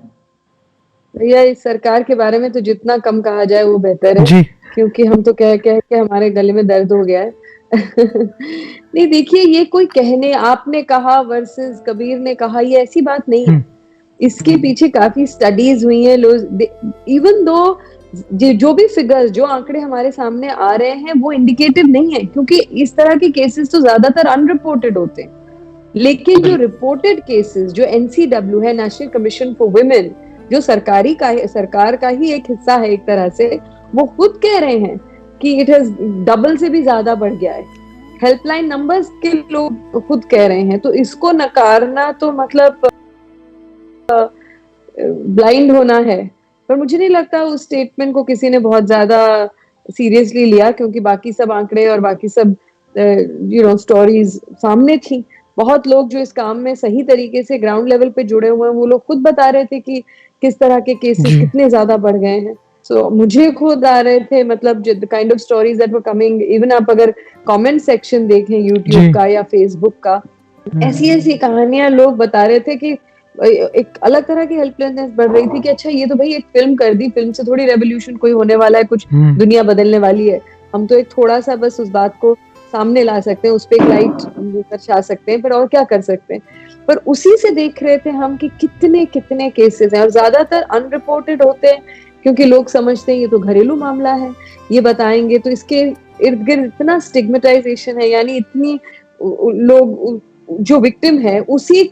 भैया इस सरकार के बारे में तो जितना कम कहा जाए वो बेहतर है जी। क्योंकि हम तो कह कह के हमारे गले में दर्द हो गया है। नहीं देखिए, ये कोई कहने आपने कहा वर्सेस कबीर ने कहा, ये ऐसी बात नहीं है। इसके पीछे काफी स्टडीज हुई हैं। लोग इवन दो जो भी फिगर्स, जो आंकड़े हमारे सामने आ रहे हैं वो इंडिकेटिव नहीं है क्योंकि इस तरह के केसेस तो ज्यादातर अनरिपोर्टेड होते हैं। लेकिन जो रिपोर्टेड केसेस, जो एनसीडब्ल्यू है, नेशनल कमीशन फॉर वुमेन, जो सरकार का ही एक हिस्सा है एक तरह से, वो खुद कह रहे हैं कि इट हैज डबल से भी ज्यादा बढ़ गया है। हेल्पलाइन नंबर्स के लोग खुद कह रहे हैं। तो इसको नकारना तो मतलब ब्लाइंड होना है। पर मुझे नहीं लगता उस स्टेटमेंट को किसी ने बहुत ज्यादा सीरियसली लिया क्योंकि बाकी सब आंकड़े और बाकी सब स्टोरीज सामने थी। बहुत लोग जो इस काम में सही तरीके से ग्राउंड लेवल पे जुड़े हुए हैं वो लोग खुद बता रहे थे कि किस तरह के केसेस कितने ज्यादा बढ़ गए हैं। सो मुझे खुद आ रहे थे, मतलब the kind of stories that were coming, even आप अगर कमेंट सेक्शन देखें यूट्यूब का या फेसबुक का, ऐसी ऐसी कहानियां लोग बता रहे थे कि एक अलग तरह की हेल्पलेसनेस बढ़ रही थी कि अच्छा ये तो भाई एक फिल्म कर दी, फिल्म से थोड़ी रेवोल्यूशन कोई होने वाला है, कुछ दुनिया बदलने वाली है। हम तो एक थोड़ा सा बस उस बात को सामने ला सकते हैं, उस पे एक लाइट दर्शा सकते हैं, पर और क्या कर सकते हैं। पर उसी से देख रहे थे हम कि कितने कितने केसेस हैं और ज्यादातर अनरिपोर्टेड होते हैं क्योंकि लोग समझते हैं ये तो घरेलू मामला है, ये बताएंगे तो इसके इर्द गिर्द इतना स्टिग्मेटाइजेशन है, यानी इतनी लोग जो विक्टिम है उसी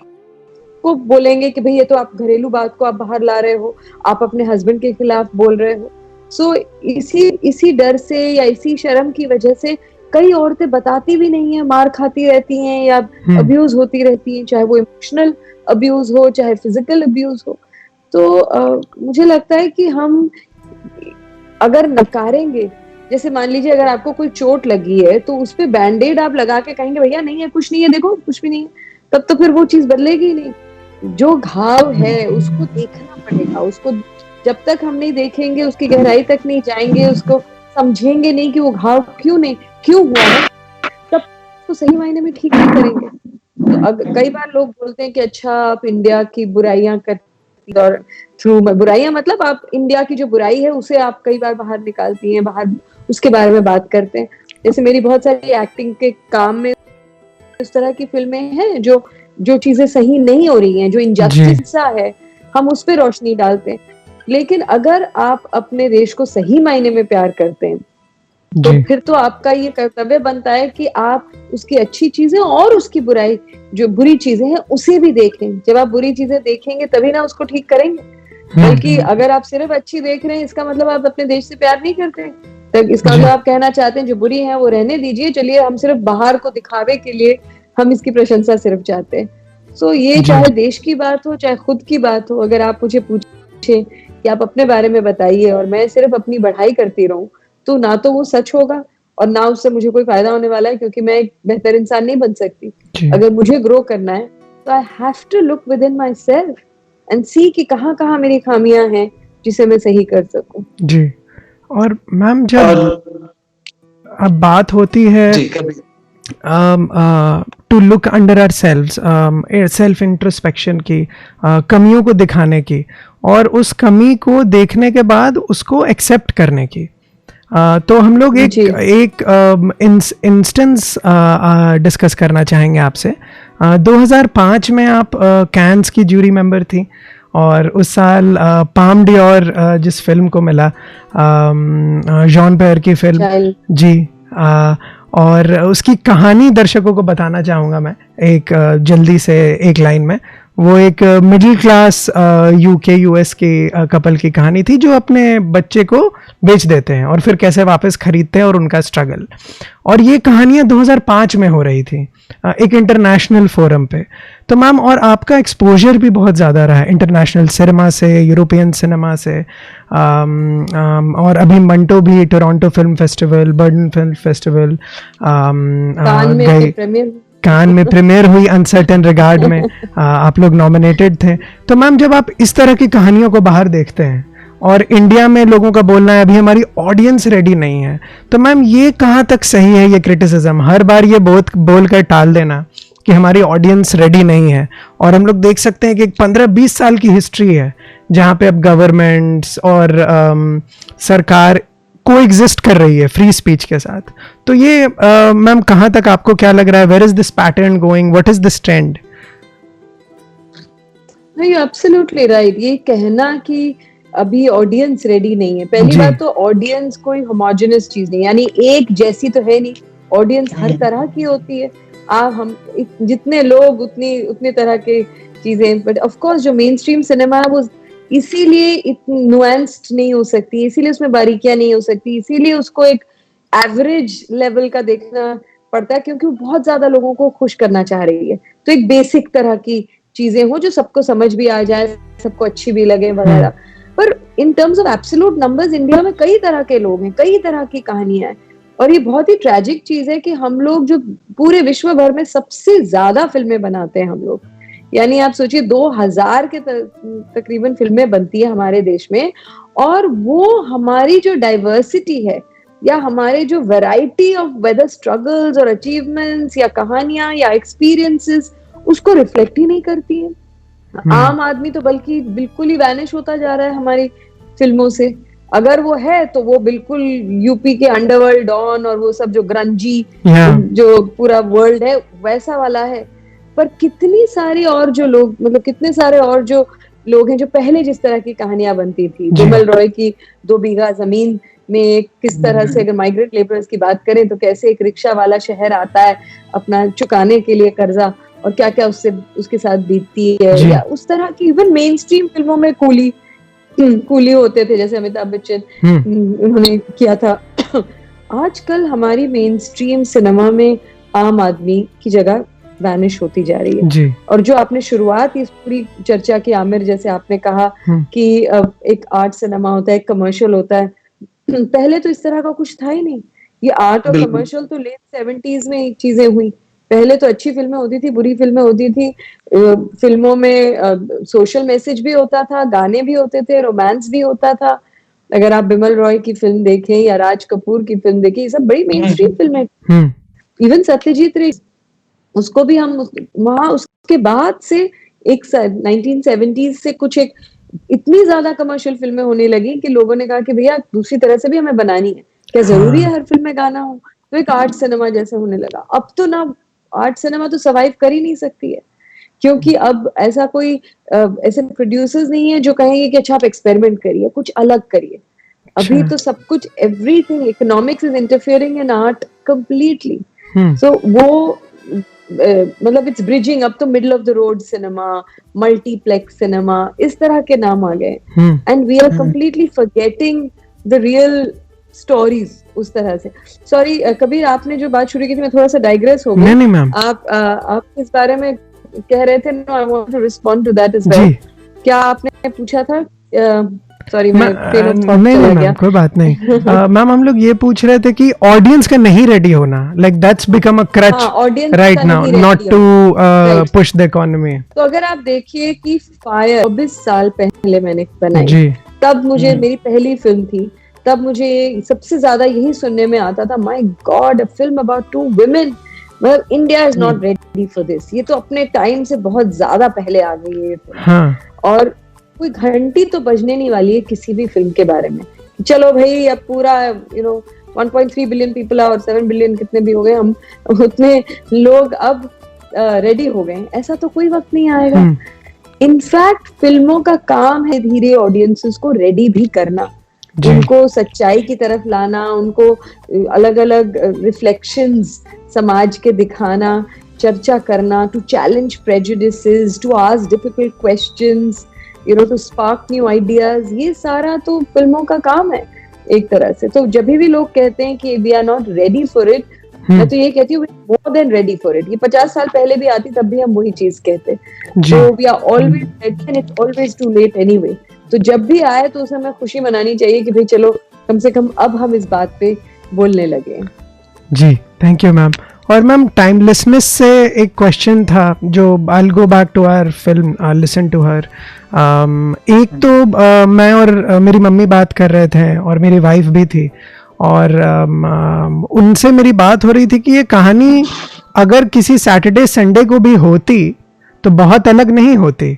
को बोलेंगे कि भाई ये तो आप घरेलू बात को आप बाहर ला रहे हो, आप अपने हस्बैंड के खिलाफ बोल रहे हो। सो इसी डर से या इसी शर्म की वजह से कई औरतें बताती भी नहीं है, मार खाती रहती हैं या अब्यूज होती रहती हैं, चाहे वो इमोशनल अब्यूज हो चाहे फिजिकल अब्यूज हो। तो मुझे लगता है कि हम अगर नकारेंगे, जैसे मान लीजिए अगर आपको कोई चोट लगी है तो उस पे बैंडेड आप लगा के कहेंगे भैया नहीं है, कुछ नहीं है, देखो कुछ भी नहीं है, तब तो फिर वो चीज बदलेगी नहीं। जो घाव है उसको देखना पड़ेगा, उसको जब तक हम नहीं देखेंगे, उसकी गहराई तक नहीं जाएंगे, उसको समझेंगे नहीं कि वो घाव क्यों हुआ है, तब उसको सही मायने में ठीक नहीं करेंगे। तो कई बार लोग बोलते हैं कि अच्छा आप इंडिया की बुराइयां करती और थ्रू बुराइयां, मतलब आप इंडिया की जो बुराई है उसे आप कई बार बाहर निकालती हैं, बाहर उसके बारे में बात करते हैं। जैसे मेरी बहुत सारी एक्टिंग के काम में इस तरह की फिल्में हैं जो चीजें सही नहीं हो रही हैं, जो इनजस्टिस है, हम उस पर रोशनी डालते हैं। लेकिन अगर आप अपने देश को सही मायने में प्यार करते हैं तो फिर तो आपका ये कर्तव्य बनता है कि आप उसकी अच्छी चीजें और उसकी बुराई, जो बुरी चीजें हैं उसे भी देखें। जब आप बुरी चीजें देखेंगे तभी ना उसको ठीक करेंगे। बल्कि अगर आप सिर्फ अच्छी देख रहे हैं इसका मतलब आप अपने देश से प्यार नहीं करते, तो इसका मतलब आप कहना चाहते हैं जो बुरी है वो रहने दीजिए, चलिए हम सिर्फ बाहर को दिखावे के लिए हम इसकी प्रशंसा सिर्फ चाहते हैं। सो ये चाहे देश की बात हो चाहे खुद की बात हो, अगर आप मुझे पूछे कि आप अपने बारे में बताइए और मैं सिर्फ अपनी बढ़ाई करती रहूं, तो ना तो वो सच होगा और ना उससे मुझे कोई फायदा होने वाला है, क्योंकि मैं एक बेहतर इंसान नहीं बन सकती। अगर मुझे ग्रो करना है तो I have to look within myself and see कि कहाँ मेरी खामियां हैं जिसे मैं सही कर सकूं। जी। और मैम जब अब बात होती है to look under our self introspection की, कमियों को दिखाने की और उस कमी को देखने के बाद उसको एक्सेप्ट करने की, तो हम लोग एक इंस्टेंस डिस्कस करना चाहेंगे आपसे। 2005 में आप कैन्स की जूरी मेंबर थी और उस साल पाम डियोर जिस फिल्म को मिला, जॉन पेयर की फिल्म जी, और उसकी कहानी दर्शकों को बताना चाहूँगा मैं एक जल्दी से एक लाइन में। वो एक मिडिल क्लास यूके यूएस के कपल की कहानी थी जो अपने बच्चे को बेच देते हैं और फिर कैसे वापस खरीदते हैं और उनका स्ट्रगल। और ये कहानियाँ 2005 में हो रही थी एक इंटरनेशनल फोरम पे। तो मैम, और आपका एक्सपोजर भी बहुत ज़्यादा रहा है इंटरनेशनल सिनेमा से, यूरोपियन सिनेमा से, और अभी मंटो भी Toronto film festival, burden film festival गए, कान में प्रीमियर हुई अनसर्टेन रिगार्ड में, आप लोग नॉमिनेटेड थे। तो मैम, जब आप इस तरह की कहानियों को बाहर देखते हैं और इंडिया में लोगों का बोलना है अभी हमारी ऑडियंस रेडी नहीं है, तो मैम ये कहाँ तक सही है ये क्रिटिसिज्म, हर बार ये बोल कर टाल देना कि हमारी ऑडियंस रेडी नहीं है? और हम लोग देख सकते हैं कि एक 15-20 साल की हिस्ट्री है जहाँ पे अब गवर्नमेंट्स और सरकार को एग्जिस्ट कर रही है फ्री स्पीच के साथ। तो ये मैम कहाँ तक आपको क्या लग रहा है, where is this pattern going, what is this trend? नहीं, एब्सोल्युटली राइट। ये कहना कि अभी ऑडियंस रेडी नहीं है, पहली बात तो ऑडियंस कोई होमोजेनस चीज नहीं, यानी एक जैसी तो है नहीं, ऑडियंस हर तरह की होती है। हम जितने लोग उतनी तरह के चीजें, बट ऑफ कोर्स जो मेन स्ट्रीम सिनेमा है वो इसीलिए इतनी नुआंस्ड नहीं हो सकती, इसीलिए उसमें बारीकियां नहीं हो सकती, इसीलिए उसको एक एवरेज लेवल का देखना पड़ता है, क्योंकि वो बहुत ज्यादा लोगों को खुश करना चाह रही है। तो एक बेसिक तरह की चीजें हो जो सबको समझ भी आ जाए, सबको अच्छी भी लगे वगैरह। पर in terms of absolute numbers, India में कई तरह के लोग हैं, कई तरह की कहानियां हैं, और ये बहुत ही ट्रेजिक चीज है कि हम लोग जो पूरे विश्व भर में सबसे ज्यादा फिल्में बनाते हैं हम लोग, यानी आप सोचिए 2000 के तकरीबन फिल्में बनती है हमारे देश में, और वो हमारी जो डाइवर्सिटी है या हमारे जो वैरायटी ऑफ वेदर स्ट्रगल्स और अचीवमेंट्स या कहानियां या एक्सपीरियंसेस उसको रिफ्लेक्ट ही नहीं करती है। आम आदमी तो बल्कि बिल्कुल ही वैनिश होता जा रहा है हमारी फिल्मों से। अगर वो है तो वो बिल्कुल यूपी के अंडरवर्ल्ड डॉन और वो सब जो ग्रंजी जो पूरा वर्ल्ड है वैसा वाला है। पर कितनी सारी और जो लोग, मतलब कितने सारे और जो लोग हैं जो पहले जिस तरह की कहानियां बनती थी, बिमल रॉय की 2 बीघा जमीन में किस तरह से, अगर माइग्रेंट लेबरर्स की बात करें तो कैसे एक रिक्शा वाला शहर आता है अपना चुकाने के लिए कर्जा, और क्या क्या उसके साथ बीतती है, या उस तरह की इवन मेन स्ट्रीम फिल्मों में कूली होते थे जैसे अमिताभ बच्चन उन्होंने किया था। आजकल हमारी मेन स्ट्रीम सिनेमा में आम आदमी की जगह वैनिश होती जा रही है जी। और जो आपने शुरुआत इस पूरी चर्चा की, आमिर, जैसे आपने कहा कि एक आर्ट सिनेमा होता है, एक कमर्शियल होता है, पहले तो इस तरह का कुछ था ही नहीं। ये आर्ट और कमर्शियल तो लेट 70s में चीजें हुई। पहले तो अच्छी फिल्में होती थी, बुरी फिल्में होती थी, फिल्मों में सोशल मैसेज भी होता था, गाने भी होते थे, रोमांस भी होता था। अगर आप बिमल रॉय की फिल्म देखें या राज कपूर की फिल्म देखें, ये सब बड़ी मेन स्ट्रीम फिल्में। इवन सत्यजीत रे, उसको भी हम वहां उसके बाद से एक 1970s से कुछ एक इतनी ज्यादा कमर्शियल फिल्में होने लगी कि लोगों ने कहा कि भैया दूसरी तरह से भी हमें बनानी है, क्या जरूरी है हर फिल्म में गाना हो? तो एक आर्ट सिनेमा जैसा होने लगा। अब तो ना आर्ट सिनेमा तो सर्वाइव कर ही नहीं सकती है, क्योंकि अब ऐसा कोई ऐसे प्रोड्यूसर्स नहीं है जो कहेंगे कि अच्छा आप एक्सपेरिमेंट करिए, कुछ अलग करिए। अभी तो सब कुछ, everything, economics is interfering in art completely. So वो मतलब इट्स ब्रिजिंग। अब तो middle of the road cinema, multiplex cinema, इस तरह के नाम आ गए, and we are completely forgetting the real stories उस तरह से। सॉरी कबीर, आपने जो बात शुरू की थी, मैं थोड़ा सा डाइग्रेस हो गई। नहीं मैम, आप इस बारे में कह रहे थे, no I want to respond to that as well. क्या आपने पूछा था? सॉरी मैं नहीं, कोई बात नहीं। मैम, हम लोग ये पूछ रहे थे कि ऑडियंस का नहीं रेडी होना, like that's become a crutch right now, not to push the economy. तो अगर आप देखिए कि फायर 24 साल पहले मैंने बनाई, तब मुझे मेरी पहली फिल्म थी, तब मुझे सबसे ज्यादा यही सुनने में आता था, my God, a film about 2 women, मतलब India is not ready for this. ये तो अपने टाइम से बहुत ज्यादा पहले आ गई है ये फिल्म। और कोई घंटी तो बजने नहीं वाली है किसी भी फिल्म के बारे में। चलो भाई, अब पूरा 1.3 बिलियन पीपल और 7 बिलियन कितने भी हो गए, हम उतने लोग अब रेडी हो गए, ऐसा तो कोई वक्त नहीं आएगा। इनफैक्ट फिल्मों का काम है धीरे ऑडियंसेस को रेडी भी करना, उनको सच्चाई की तरफ लाना, उनको अलग अलग रिफ्लेक्शंस समाज के दिखाना, चर्चा करना, to challenge prejudices, to ask difficult questions, to spark new ideas. ये सारा तो फिल्मों का काम है एक तरह से। तो जब भी लोग कहते हैं कि we are not ready for it, मैं तो ये कहती हूँ more than ready for it. ये 50 साल पहले भी आती तब भी हम वही चीज कहते। जी। तो we are always ready and it's always too late anyway. तो जब भी आए तो उसे हमें खुशी मनानी चाहिए कि भाई चलो कम से कम अब हम इस बात पे बोलने लगे। जी, थैंक यू मैम। और मैम टाइमलेसनेस से एक क्वेश्चन था जो I go back to our film listen to her. एक तो मैं और मेरी मम्मी बात कर रहे थे और मेरी वाइफ भी थी, और उनसे मेरी बात हो रही थी कि ये कहानी अगर किसी सैटरडे संडे को भी होती तो बहुत अलग नहीं होती।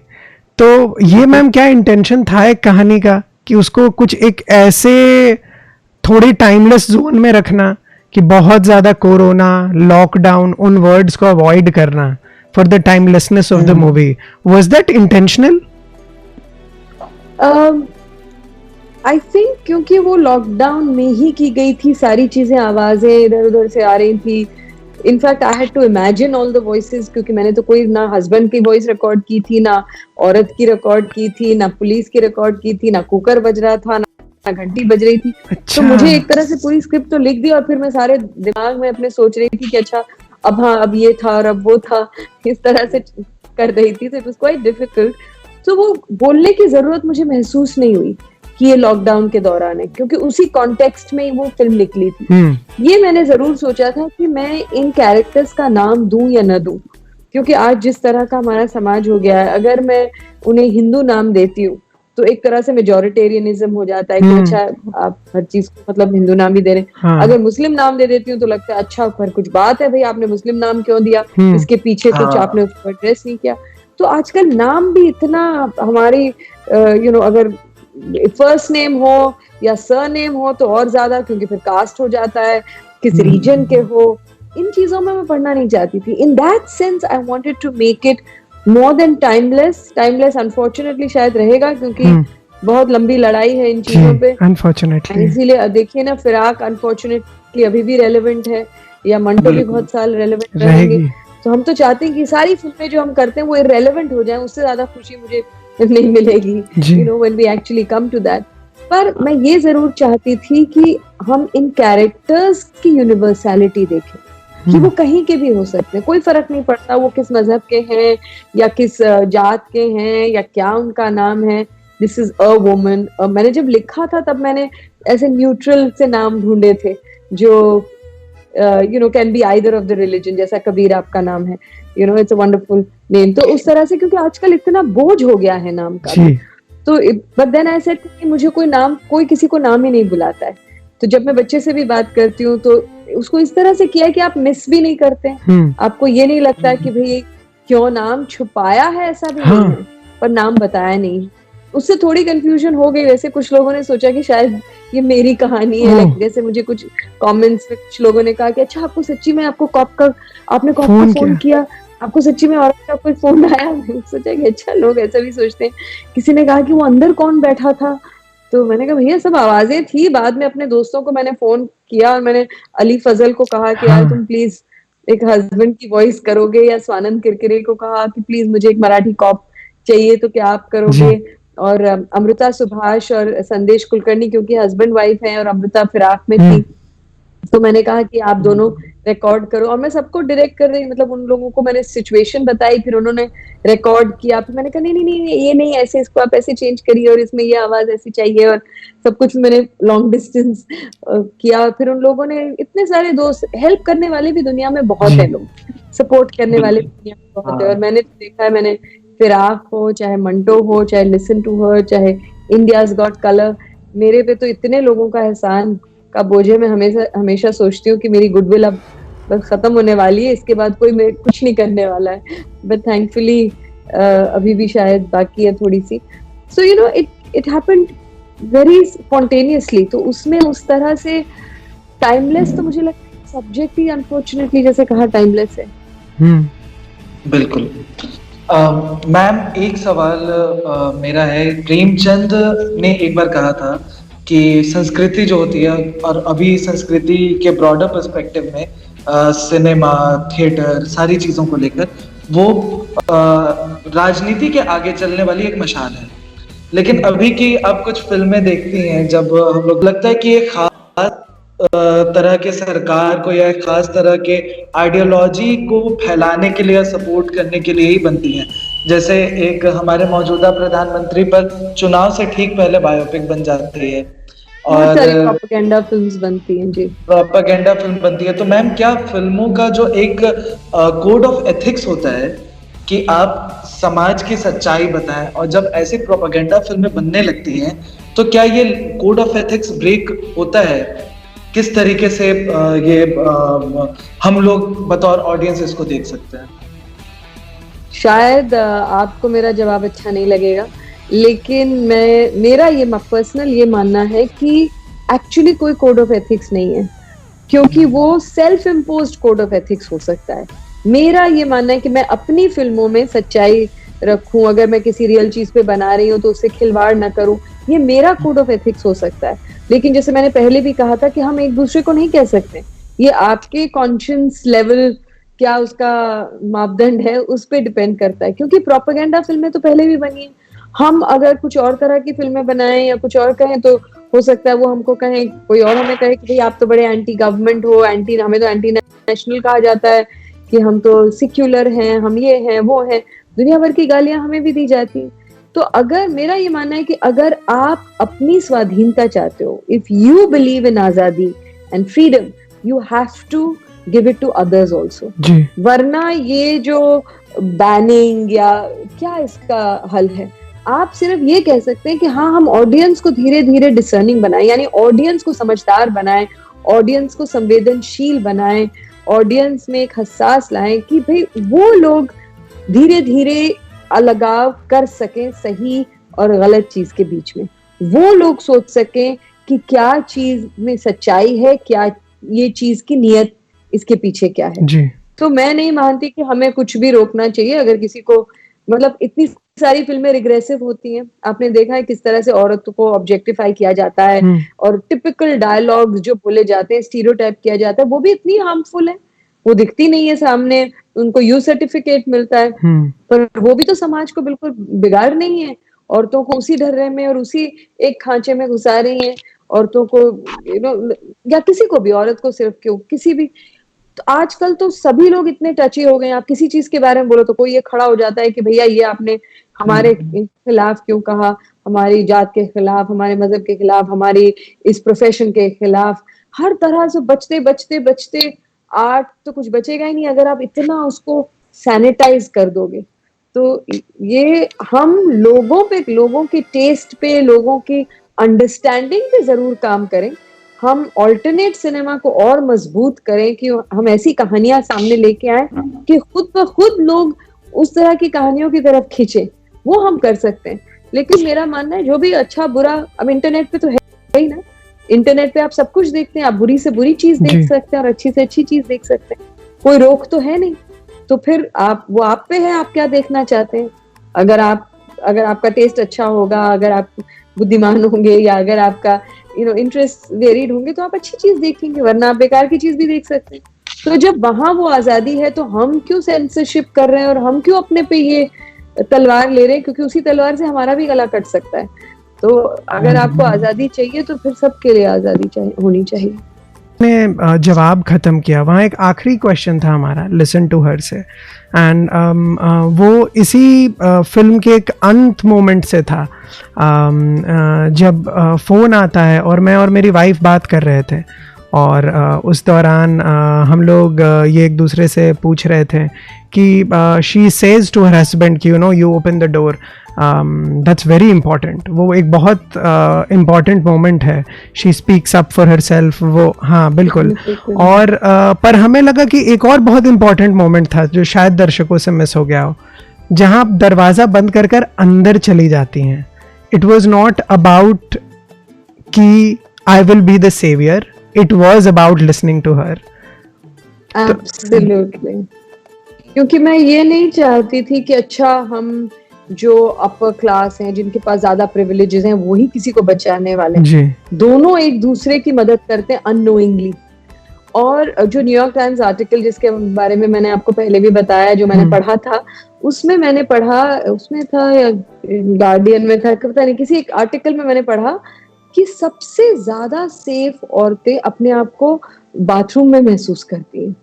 तो ये मैम क्या इंटेंशन था एक कहानी का कि उसको कुछ एक ऐसे थोड़ी टाइमलेस जोन में रखना कि बहुत ज्यादा कोरोना, लॉकडाउन, उन वर्ड्स को अवॉइड करना for the timelessness of the movie, was that intentional? I think क्योंकि वो लॉकडाउन में ही की गई थी सारी चीजें, आवाजें इधर उधर से आ रही थी। In fact I had to imagine all the voices, क्योंकि मैंने तो कोई ना हस्बैंड की वॉइस रिकॉर्ड की थी, ना औरत की रिकॉर्ड की थी, ना पुलिस की रिकॉर्ड की थी, ना कुकर बज रहा था, ना घंटी बज रही थी। अच्छा। तो मुझे एक तरह से पूरी स्क्रिप्ट तो लिख दी और फिर मैं सारे दिमाग में अपने सोच रही थी कि अच्छा अब हाँ अब ये था और अब वो था, इस तरह से कर रही थी। तो इट वाज क्वाइट डिफिकल्ट। तो वो बोलने की जरूरत मुझे महसूस नहीं हुई कि ये लॉकडाउन के दौरान है, क्योंकि उसी कॉन्टेक्स्ट में वो फिल्म निकली थी। ये मैंने जरूर सोचा था कि मैं इन कैरेक्टर्स का नाम दूं या न दूं, क्योंकि आज जिस तरह का हमारा समाज हो गया है, अगर मैं उन्हें हिंदू नाम देती हूँ तो एक तरह से मेजोरिटेरियनिज्म हो जाता है कि अच्छा आप हर चीज को मतलब हिंदू नाम ही दे रहे हैं। हाँ। अगर मुस्लिम नाम दे देती हूँ तो लगता है अच्छा पर कुछ बात है भाई, आपने मुस्लिम नाम क्यों दिया, इसके पीछे कुछ आपने उसको एड्रेस नहीं किया। तो आजकल नाम भी इतना हमारी अगर फर्स्ट नेम हो या सरनेम हो तो और ज्यादा, क्योंकि फिर कास्ट हो जाता है, किस रीजन के हो, इन चीजों में मैं पढ़ना नहीं चाहती थी। In that sense I wanted to make it more than timeless unfortunately शायद रहेगा, क्योंकि बहुत लंबी लड़ाई है इन चीजों पे अनफॉर्चुनेटली। इसीलिए देखिए ना, फिराक अनफॉर्चुनेटली अभी भी रेलेवेंट है, या मंटो भी बहुत साल रेलेवेंट रहेंगे। तो हम तो चाहते हैं कि सारी फिल्में जो हम करते हैं वो इररेलेवेंट हो जाएं, उससे ज्यादा खुशी मुझे नहीं मिलेगी, when we actually come to that. पर मैं ये जरूर चाहती थी कि हम इन कैरेक्टर्स की यूनिवर्सैलिटी देखें कि वो कहीं के भी हो सकते हैं, कोई फर्क नहीं पड़ता वो किस मजहब के हैं या किस जात के हैं या क्या उनका नाम है। This is a woman. मैंने जब लिखा था तब मैंने ऐसे न्यूट्रल से नाम ढूंढे थे जो can be either of the religion, जैसा कबीर आपका नाम है, इट्स अ वंडरफुल नेम। तो उस तरह से, क्योंकि आजकल इतना बोझ हो गया है नाम का, तो बट देन आई सेड कि मुझे कोई किसी को नाम ही नहीं बुलाता है। तो जब मैं बच्चे से भी बात करती हूँ तो उसको इस तरह से किया कि आप मिस भी नहीं करते, आपको ये नहीं लगता कि भाई क्यों नाम छुपाया है, ऐसा भी नहीं है, पर नाम बताया नहीं। उससे थोड़ी कंफ्यूजन हो गई। वैसे कुछ लोगों ने सोचा कि शायद ये मेरी कहानी है, जैसे मुझे कुछ कमेंट्स में कुछ लोगों ने कहा कि अच्छा आपको सच्ची में आपने कॉप का फोन किया, आपको सच्ची में औरत का कोई फोन आया। मैंने सोचा कि अच्छा लोग ऐसा भी सोचते हैं। किसी ने कहा कि वो अंदर कौन बैठा था, तो मैंने कहा भैया सब आवाजें थी। बाद में अपने दोस्तों को मैंने फोन किया और मैंने अली फजल को कहा कि यार तुम प्लीज एक हस्बैंड की वॉइस करोगे, या स्वानंद किरकिरे को कहा कि प्लीज मुझे एक मराठी कॉप चाहिए तो क्या आप करोगे। और अमृता सुभाष और संदेश कुलकर्णी क्योंकि हस्बैंड वाइफ हैं और अमृता फिराक में थी, तो मैंने कहा कि आप दोनों रिकॉर्ड करो। और मैं सबको डायरेक्ट कर रही, मतलब उन लोगों को मैंने सिचुएशन बताई, फिर उन्होंने रिकॉर्ड किया। फिर मैंने कहा नहीं ये नहीं, ऐसे इसको आप ऐसे चेंज करिए और इसमें ये आवाज ऐसी चाहिए, और सब कुछ मैंने लॉन्ग डिस्टेंस किया। फिर उन लोगों ने, इतने सारे दोस्त, हेल्प करने वाले भी दुनिया में बहुत है, लोग सपोर्ट करने वाले भी दुनिया में बहुत है। और मैंने देखा है, मैंने फिराक हो, चाहे मंटो हो, चाहे लिसन टू हर, चाहे इंडियाज गॉट कलर, मेरे पे तो इतने लोगों का एहसान का बोझ है। मैं हमेशा सोचती हूँ कि मेरी गुडविल अब बस खत्म होने वाली है, इसके बाद कोई मेरे कुछ नहीं करने वाला है। बट थैंकफुली अभी भी शायद बाकी है थोड़ी सी। So it happened very spontaneously. तो उसमें उस तरह से टाइमलेस, तो मुझे लगता है सब्जेक्ट ही अनफॉर्चुनेटली जैसे कहा टाइमलेस है। बिल्कुल। मैम एक सवाल मेरा है। प्रेमचंद ने एक बार कहा था कि संस्कृति जो होती है, और अभी संस्कृति के ब्रॉडर पर्सपेक्टिव में सिनेमा, थिएटर, सारी चीजों को लेकर वो राजनीति के आगे चलने वाली एक मशाल है। लेकिन अभी की अब कुछ फिल्में देखती हैं जब हम लोग, लगता है कि एक खास तरह के सरकार को या खास तरह के आइडियोलॉजी को फैलाने के लिए या सपोर्ट करने के लिए ही बनती हैं। जैसे एक हमारे मौजूदा प्रधानमंत्री पर चुनाव से ठीक पहले बायोपिक बन जाती है बहुत सारी और प्रोपेगेंडा फिल्म्स बनती हैं जी। प्रोपेगेंडा फिल्म बनती है। तो मैम क्या फिल्मों का जो एक कोड ऑफ एथिक्स होता है कि आप समाज की सच्चाई बताएं, और जब ऐसी प्रोपेगेंडा फिल्में बनने लगती हैं तो क्या ये कोड ऑफ एथिक्स ब्रेक होता है? किस तरीके से हम लोग बतौर ऑडियंस इसको देख सकते हैं? शायद आपको मेरा जवाब अच्छा नहीं लगेगा, लेकिन मेरा ये पर्सनल ये मानना है कि एक्चुअली कोई कोड ऑफ एथिक्स नहीं है, क्योंकि वो self imposed code of ethics हो सकता है। मेरा ये मानना है कि मैं अपनी फिल्मों में सच्चाई रखूं, अगर मैं किसी रियल चीज पे बना रही हूँ तो उससे खिलवाड़ ना करूं, ये मेरा कोड ऑफ एथिक्स हो सकता है। लेकिन जैसे मैंने पहले भी कहा था कि हम एक दूसरे को नहीं कह सकते, ये आपके कॉन्शियस लेवल क्या उसका मापदंड है उस पर डिपेंड करता है, क्योंकि प्रोपेगेंडा फिल्में तो पहले भी बनी है। हम अगर कुछ और तरह की फिल्में बनाएं या कुछ और कहें तो हो सकता है वो हमको कहें, कोई और हमें कहे कि भाई आप तो बड़े एंटी गवर्नमेंट हो, हमें तो एंटी नेशनल कहा जाता है, कि हम तो सिक्युलर हैं, हम ये हैं वो हैं, दुनिया भर की गालियां हमें भी दी जाती हैं। तो अगर मेरा ये मानना है कि अगर आप अपनी स्वाधीनता चाहते हो, इफ यू बिलीव इन आजादी and freedom, you have to give it to others also. वरना ये जो बैनिंग या क्या इसका हल है? आप सिर्फ ये कह सकते हैं कि हाँ, हम ऑडियंस को धीरे धीरे डिसर्निंग बनाएं, यानी ऑडियंस को समझदार बनाएं, ऑडियंस को संवेदनशील बनाएं, ऑडियंस में एक हसास लाएं कि भाई वो लोग धीरे धीरे अलगाव कर सकें सही और गलत चीज के बीच में। वो लोग सोच सकें कि क्या चीज में सच्चाई है, क्या ये चीज की नियत इसके पीछे क्या है जी। तो मैं नहीं मानती कि हमें कुछ भी रोकना चाहिए। अगर किसी को, मतलब इतनी सारी फिल्में रिग्रेसिव होती हैं, आपने देखा है किस तरह से औरतों को ऑब्जेक्टिफाई किया जाता है और टिपिकल डायलॉग्स जो बोले जाते हैं, स्टीरियोटाइप किया जाता है, वो भी इतनी हार्मफुल है, वो दिखती नहीं है सामने, उनको यू सर्टिफिकेट मिलता है, पर वो भी तो समाज को बिल्कुल बिगाड़ नहीं है। औरतों को उसी ढर्रे में और उसी एक खांचे में घुसा रही है, औरतों को या किसी को भी, औरत को सिर्फ क्यों, किसी भी। तो आजकल तो सभी लोग इतने टची हो गए हैं, आप किसी चीज के बारे में बोलो तो कोई ये खड़ा हो जाता है कि भैया ये आपने हमारे खिलाफ क्यों कहा, हमारी जात के खिलाफ, हमारे मजहब के खिलाफ, हमारी इस प्रोफेशन के खिलाफ। हर तरह से बचते बचते बचते आर्ट तो कुछ बचेगा ही नहीं अगर आप इतना उसको सैनिटाइज कर दोगे। तो ये हम लोगों पे, लोगों के टेस्ट पे, लोगों की अंडरस्टैंडिंग पे जरूर काम करें। हम ऑल्टरनेट सिनेमा को और मजबूत करें कि हम ऐसी कहानियां सामने लेके आए कि खुद ब खुद लोग उस तरह की कहानियों की तरफ खींचे, वो हम कर सकते हैं। लेकिन मेरा मानना है जो भी अच्छा बुरा, अब इंटरनेट पे तो है ही ना, इंटरनेट पे आप सब कुछ देखते हैं, आप बुरी से बुरी चीज देख सकते हैं और अच्छी से अच्छी चीज देख सकते हैं, कोई रोक तो है नहीं। तो फिर वो आप पे है, आप क्या देखना चाहते हैं। अगर आपका टेस्ट अच्छा होगा, अगर आप बुद्धिमान होंगे, या अगर आपका इंटरेस्ट वेरिड होंगे, तो आप अच्छी चीज देखेंगे, वरना आप बेकार की चीज भी देख सकते हैं। तो जब वहां वो आजादी है तो हम क्यों सेंसरशिप कर रहे हैं और हम क्यों अपने पे ये तलवार ले रहे हैं, क्योंकि उसी तलवार से हमारा भी गला कट सकता है। तो अगर आपको आजादी चाहिए तो फिर सबके लिए आजादी होनी चाहिए। ने जवाब खत्म किया, वहाँ एक आखिरी क्वेश्चन था हमारा लिसन टू हर से, एंड वो इसी फिल्म के एक अंत मोमेंट से था, जब फ़ोन आता है और मैं और मेरी वाइफ बात कर रहे थे, और उस दौरान हम लोग ये एक दूसरे से पूछ रहे थे कि she says to her husband कि you open the door, that's very important. वो एक बहुत इम्पॉर्टेंट मोमेंट है, she speaks up for herself, वो हाँ बिल्कुल। और पर हमें लगा कि एक और बहुत इम्पॉर्टेंट मोमेंट था जो शायद दर्शकों से मिस हो गया हो, जहाँ आप दरवाज़ा बंद कर कर अंदर चली जाती हैं। इट वॉज नॉट अबाउट कि I will be the saviour, it was about listening to her. Absolutely. क्योंकि मैं ये नहीं चाहती थी कि अच्छा हम जो अपर क्लास हैं, जिनके पास ज्यादा प्रिविलेजेस हैं, वही किसी को बचाने वाले हैं। दोनों एक दूसरे की मदद करते हैं अननोइंगली। और जो न्यूयॉर्क टाइम्स आर्टिकल जिसके बारे में मैंने आपको पहले भी बताया, जो मैंने पढ़ा था, उसमें मैंने पढ़ा, उसमें था या गार्डियन में था, पता नहीं, किसी एक आर्टिकल में मैंने पढ़ा कि सबसे ज्यादा सेफ औरतें अपने आप को बाथरूम में महसूस करती हैं,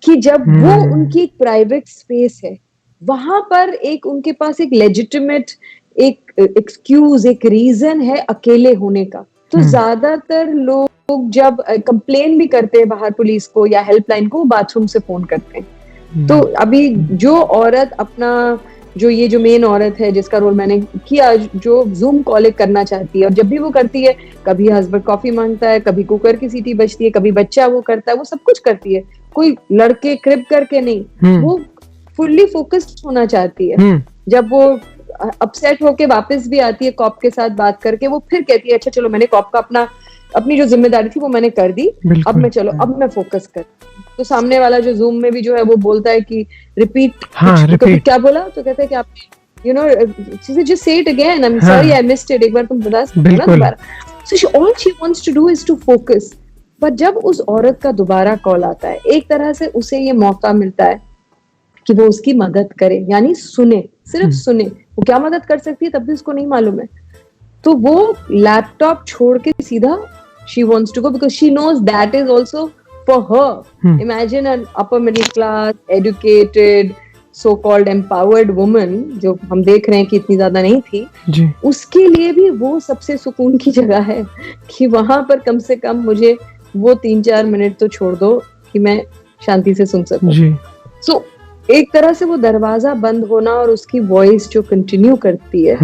कि जब वो उनकी एक प्राइवेट स्पेस है, वहां पर एक उनके पास एक लेजिटिमेट एक एक्सक्यूज, एक रीजन है अकेले होने का। तो ज्यादातर लोग जब कंप्लेन भी करते हैं बाहर पुलिस को या हेल्पलाइन को, वो बाथरूम से फोन करते हैं। तो अभी जो औरत अपना ये जो मेन औरत है जिसका रोल मैंने किया, जो जूम कॉल करना चाहती है, और जब भी वो करती है, कभी हस्बैंड कॉफी मांगता है, कभी कुकर की सीटी बजती है, कभी बच्चा वो करता है, वो सब कुछ करती है, कोई लड़के क्रिप करके नहीं, वो फुल्ली फोकस्ड होना चाहती है। जब वो अपसेट होके वापस भी आती है कॉप के साथ बात करके, वो फिर कहती है अच्छा चलो मैंने कॉप का अपनी जो जिम्मेदारी थी वो मैंने कर दी, अब मैं फोकस कर। तो सामने वाला जो जूम में भी जो है वो बोलता है कि रिपीट, क्या बोला, तो कहते हैं कि आपने just say it again, I'm sorry I missed it, एक बार तुम बता सकते हो ना दोबारा। So all she wants to do is to focus। पर जब उस औरत का दोबारा कॉल आता है, एक तरह से उसे ये मौका मिलता है कि वो उसकी मदद करे, यानी सुने, सिर्फ सुने। वो क्या मदद कर सकती है तब भी उसको नहीं मालूम है। तो वो लैपटॉप छोड़ के सीधा she wants to go because she knows that is also for her। Imagine an upper middle class, educated, so called empowered woman, जो हम देख रहे हैं कि इतनी ज्यादा नहीं थी जी। उसके लिए भी वो सबसे सुकून की जगह है कि वहां पर कम से कम मुझे वो 3-4 मिनट तो छोड़ दो कि मैं शांति से सुन सकूं। So, एक तरह से वो दरवाजा बंद होना और उसकी वॉइस जो कंटिन्यू करती है,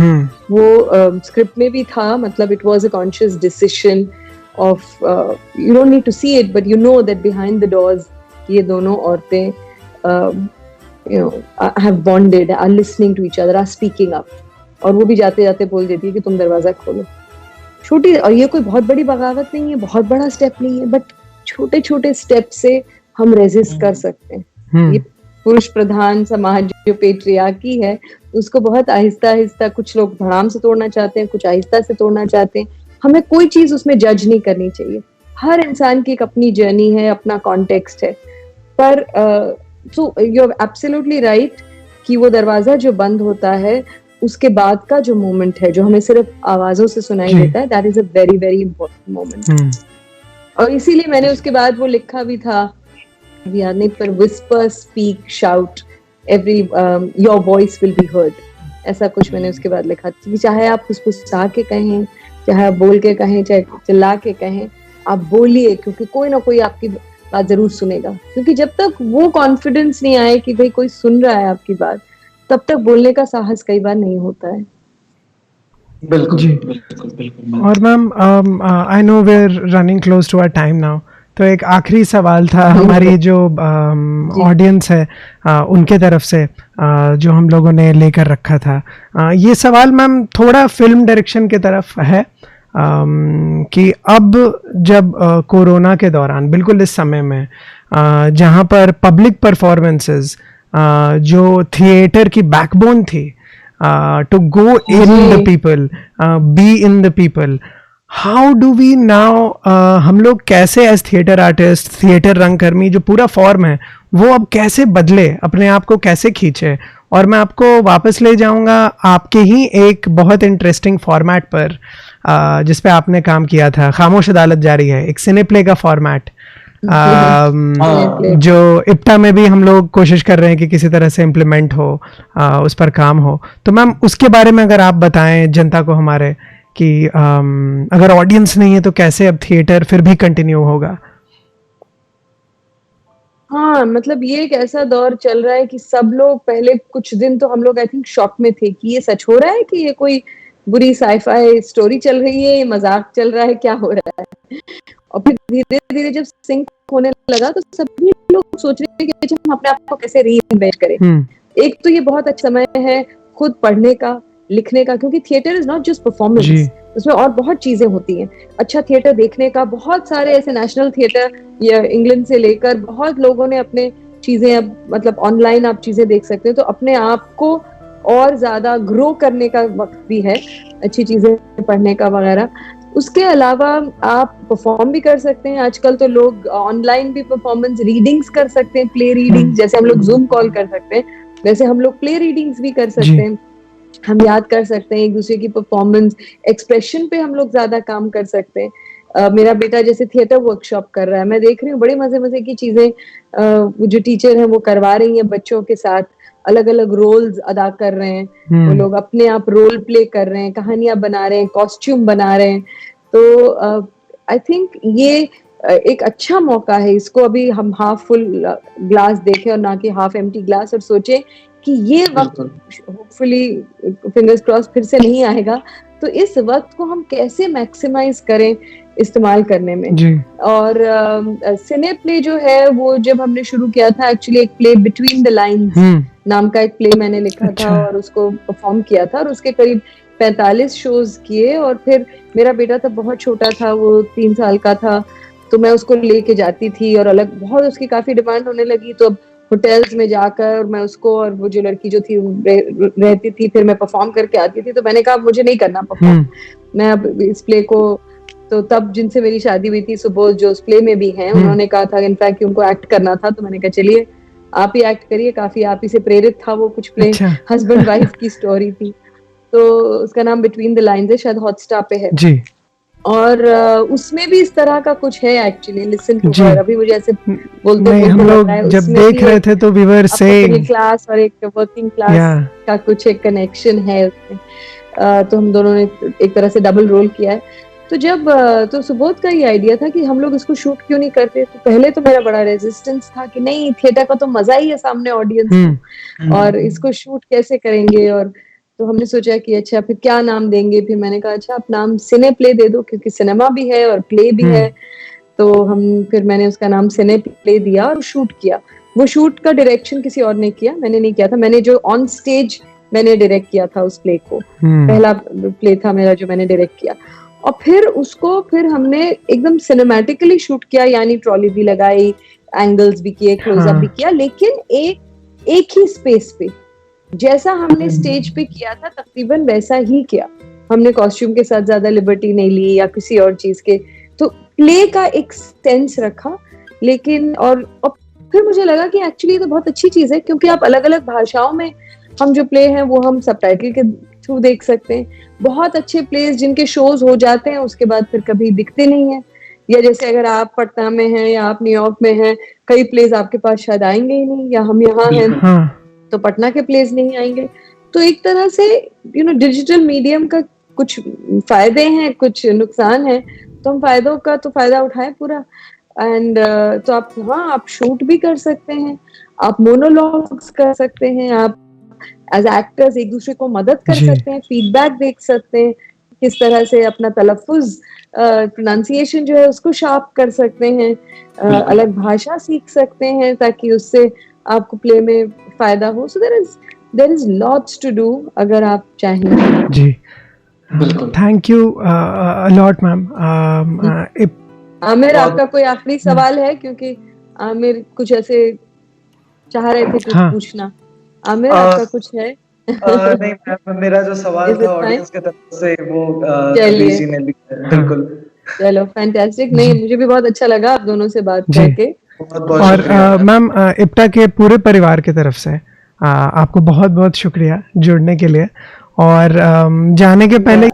वो स्क्रिप्ट में भी था, मतलब it was a conscious decision of you don't need to see it but you know that behind the doors ये दोनों औरतें have bonded, are listening to each other, are speaking up। और वो भी जाते जाते बोल देती है कि तुम दरवाजा खोलो। छोटी, और ये कोई बहुत बड़ी बगावत नहीं है, बहुत बड़ा स्टेप नहीं है, बट छोटे छोटे स्टेप से हम रेजिस्ट कर सकते हैं। ये पुरुष प्रधान समाज जो पेट्रियार्की है, उसको बहुत आहिस्ता आहिस्ता, कुछ लोग धड़ाम से तोड़ना चाहते हैं, कुछ आहिस्ता से तोड़ना चाहते हैं। हमें कोई चीज उसमें जज नहीं करनी चाहिए। हर इंसान की एक अपनी जर्नी है, अपना कॉन्टेक्स्ट है। पर so you are absolutely right कि वो दरवाजा जो बंद होता है, उसके बाद का जो मोमेंट है, जो हमें सिर्फ आवाजों से सुनाई देता है, that is a very very important moment. और इसीलिए मैंने उसके बाद वो लिखा भी था, याद नहीं, पर whisper, speak, shout, every your voice will be heard, ऐसा कुछ मैंने उसके बाद लिखा। चाहे आप फुसफुसा के कहें, चाहे आप बोल के कहें, चाहे चिल्ला के कहें, आप बोलिए, क्योंकि कोई ना कोई आपकी बात जरूर सुनेगा। क्योंकि जब तक वो कॉन्फिडेंस नहीं आए कि भाई कोई सुन रहा है आपकी बात, तब तक बोलने का साहस कई बार नहीं होता है। बिल्कुल जी, बिल्कुल। और ma'am I know we are running close to our time now, तो एक आखिरी सवाल था हमारी जो ऑडियंस है उनके तरफ से, जो हम लोगों ने लेकर रखा था। ये सवाल मैम थोड़ा फिल्म डायरेक्शन की तरफ है, कि अब जब कोरोना के दौरान, बिल्कुल इस समय में जहाँ पर पब्लिक परफॉर्मेंसेस जो थिएटर की बैकबोन थी, to go in the people, be in the people, how do we now, हम लोग कैसे एज थिएटर आर्टिस्ट, थिएटर रंगकर्मी, जो पूरा फॉर्म है वो अब कैसे बदले, अपने आप को कैसे खींचे। और मैं आपको वापस ले जाऊंगा आपके ही एक बहुत इंटरेस्टिंग फॉर्मेट पर, जिस पे आपने काम किया था, खामोश अदालत जारी है, एक सिने प्ले का फॉर्मेट, जो इप्टा में भी हम लोग कोशिश कर रहे हैं कि किसी तरह से इम्प्लीमेंट हो, उस पर काम हो। तो मैम उसके बारे में अगर आप बताएं जनता को हमारे, कि अगर ऑडियंस नहीं है तो कैसे अब थिएटर फिर भी कंटिन्यू होगा। हाँ, मतलब ये एक ऐसा दौर चल रहा है कि सब लोग, पहले कुछ दिन तो हम लोग आई थिंक शॉक में थे कि ये सच हो रहा है, कि ये कोई बुरी साईफाई स्टोरी चल रही है, ये मजाक चल रहा है, क्या हो रहा है। और फिर धीरे धीरे जब सिंक होने लगा तो सभी लोग सोच रहे हैं कि हम अपने आप को कैसे रीइन्वेंट करें। एक तो ये बहुत अच्छा समय है खुद पढ़ने का, लिखने का, क्योंकि theatre is not just performance, उसमें और बहुत चीजें होती हैं। अच्छा थिएटर देखने का, बहुत सारे ऐसे नेशनल थिएटर या इंग्लैंड से लेकर बहुत लोगों ने अपने चीजें, अब मतलब ऑनलाइन आप चीजें देख सकते हैं। तो अपने आप को और ज्यादा ग्रो करने का वक्त भी है, अच्छी चीजें पढ़ने का वगैरह। उसके अलावा आप परफॉर्म भी कर सकते हैं। आजकल तो लोग ऑनलाइन भी परफॉर्मेंस रीडिंग्स कर सकते हैं, प्ले रीडिंग्स, जैसे हम लोग जूम कॉल कर सकते हैं, वैसे हम लोग प्ले रीडिंग्स भी कर सकते हैं। हम याद कर सकते हैं एक दूसरे की परफॉर्मेंस, एक्सप्रेशन पे हम लोग ज्यादा काम कर सकते हैं। मेरा बेटा जैसे थिएटर वर्कशॉप कर रहा है, मैं देख रही हूँ बड़ी मजे मजे की चीजें जो टीचर हैं वो करवा रही हैं बच्चों के साथ, अलग अलग रोल्स अदा कर रहे हैं, वो लोग अपने आप रोल प्ले कर रहे हैं, कहानियां बना रहे हैं, कॉस्ट्यूम बना रहे हैं। तो आई थिंक ये एक अच्छा मौका है, इसको अभी हम हाफ फुल ग्लास देखें और ना कि हाफ एम्प्टी ग्लास, और सोचें कि ये वक्त होपफुली फिंगर्स क्रॉस फिर से नहीं आएगा, तो इस वक्त को हम कैसे मैक्सिमाइज करें इस्तेमाल करने में। जी। और सिने प्ले जो है वो जब हमने शुरू किया था, एक्चुअली एक प्ले बिटवीन द लाइन्स नाम का एक प्ले मैंने लिखा था और उसको परफॉर्म किया था, और उसके करीब 45 शोज किए। और फिर मेरा बेटा तब बहुत छोटा था, वो 3 साल का था, तो मैं उसको लेके जाती थी और अलग बहुत उसकी काफी डिमांड होने लगी, तो अब होटल्स में जाकर मैं उसको, और वो जो लड़की जो थी रहती थी, फिर मैं परफॉर्म करके आती थी। तो मैंने कहा मुझे नहीं करना परफॉर्म, मैं अब इस प्ले को, तो तब जिनसे मेरी शादी हुई थी सुबोध जो उस प्ले में भी हैं, उन्होंने कहा था इनफैक्ट कि उनको एक्ट करना था, तो मैंने कहा चलिए आप ही एक्ट करिए, काफी आप ही से प्रेरित था वो कुछ प्ले। हस्बैंड वाइफ की स्टोरी थी, तो उसका नाम बिटवीन द लाइन्स है, शायद हॉटस्टार पे है जी। और उसमें भी इस तरह का कुछ है एक्चुअली, लिसन टू हर। अभी मुझे ऐसे बोलते नहीं, हम लोग जब देख रहे थे तो वी वर सेइंग क्लास और एक वर्किंग क्लास का कुछ एक कनेक्शन है उसमें, तो हम दोनों ने एक तरह से डबल रोल किया है। तो जब तो सुबोध का ये आइडिया था कि हम लोग इसको शूट क्यों नहीं करते, तो पहले तो मेरा बड़ा रेजिस्टेंस था कि नहीं, थिएटर का तो मजा ही है सामने ऑडियंस को, और इसको शूट कैसे करेंगे। और तो हमने सोचा कि अच्छा फिर क्या नाम देंगे, फिर मैंने कहा अच्छा आप नाम सिने प्ले दे दो, क्योंकि सिनेमा भी है और प्ले भी है। तो फिर मैंने उसका नाम सिने प्ले दिया और शूट किया। वो शूट का डायरेक्शन किसी और ने किया, मैंने नहीं किया था। मैंने जो ऑन स्टेज मैंने डायरेक्ट किया था उस प्ले को, पहला प्ले था मेरा जो मैंने डायरेक्ट किया। और फिर उसको फिर हमने एकदम सिनेमैटिकली शूट किया, यानी ट्रॉली भी लगाई, एंगल्स भी किए, क्लोजअप भी किया, लेकिन एक ही स्पेस पे, जैसा हमने स्टेज पे किया था तकरीबन वैसा ही किया। हमने कॉस्ट्यूम के साथ ज्यादा लिबर्टी नहीं ली या किसी और चीज के, तो प्ले का एक सेंस रखा। लेकिन और फिर मुझे लगा कि एक्चुअली तो बहुत अच्छी चीज है, क्योंकि आप अलग अलग भाषाओं में हम जो प्ले हैं वो हम सबटाइटल के थ्रू देख सकते हैं। बहुत अच्छे प्लेस जिनके शोज हो जाते हैं उसके बाद फिर कभी दिखते नहीं है, या जैसे अगर आप पटना में हैं या आप न्यूयॉर्क में हैं, कई प्लेस आपके पास शायद आएंगे ही नहीं, या हम यहाँ हैं तो पटना के प्लेस नहीं आएंगे। तो एक तरह से डिजिटल मीडियम का कुछ फायदे हैं, कुछ नुकसान है, तो हम फायदों का तो फायदा उठाएं पूरा। एंड तो आप शूट भी कर सकते हैं, आप मोनोलॉग्स कर सकते हैं, आप एज एक्टर्स एक दूसरे को मदद कर सकते हैं, फीडबैक देख सकते हैं, किस तरह से अपना तलफ्फुज प्रोनाउंसिएशन जो है उसको शार्प कर सकते हैं, अलग भाषा सीख सकते हैं ताकि उससे आपको प्ले में फायदा हो। So there is lots to do अगर आप चाहें। जी, thank you a lot ma'am. Aamir, आपका कोई आखिरी सवाल है, क्योंकि आमिर कुछ ऐसे चाह रहे थे कुछ पूछना। आमिर, आपका कुछ है? नहीं, मेरा जो सवाल था ऑडियंस के तरफ से वो कबीर जी ने लिखा है। बिल्कुल, चलो फैंटास्टिक। नहीं, मुझे भी बहुत अच्छा लगा आप दोनों से बात करके। और मैम इप्टा के पूरे परिवार की तरफ से आपको बहुत बहुत शुक्रिया जुड़ने के लिए। और जाने के पहले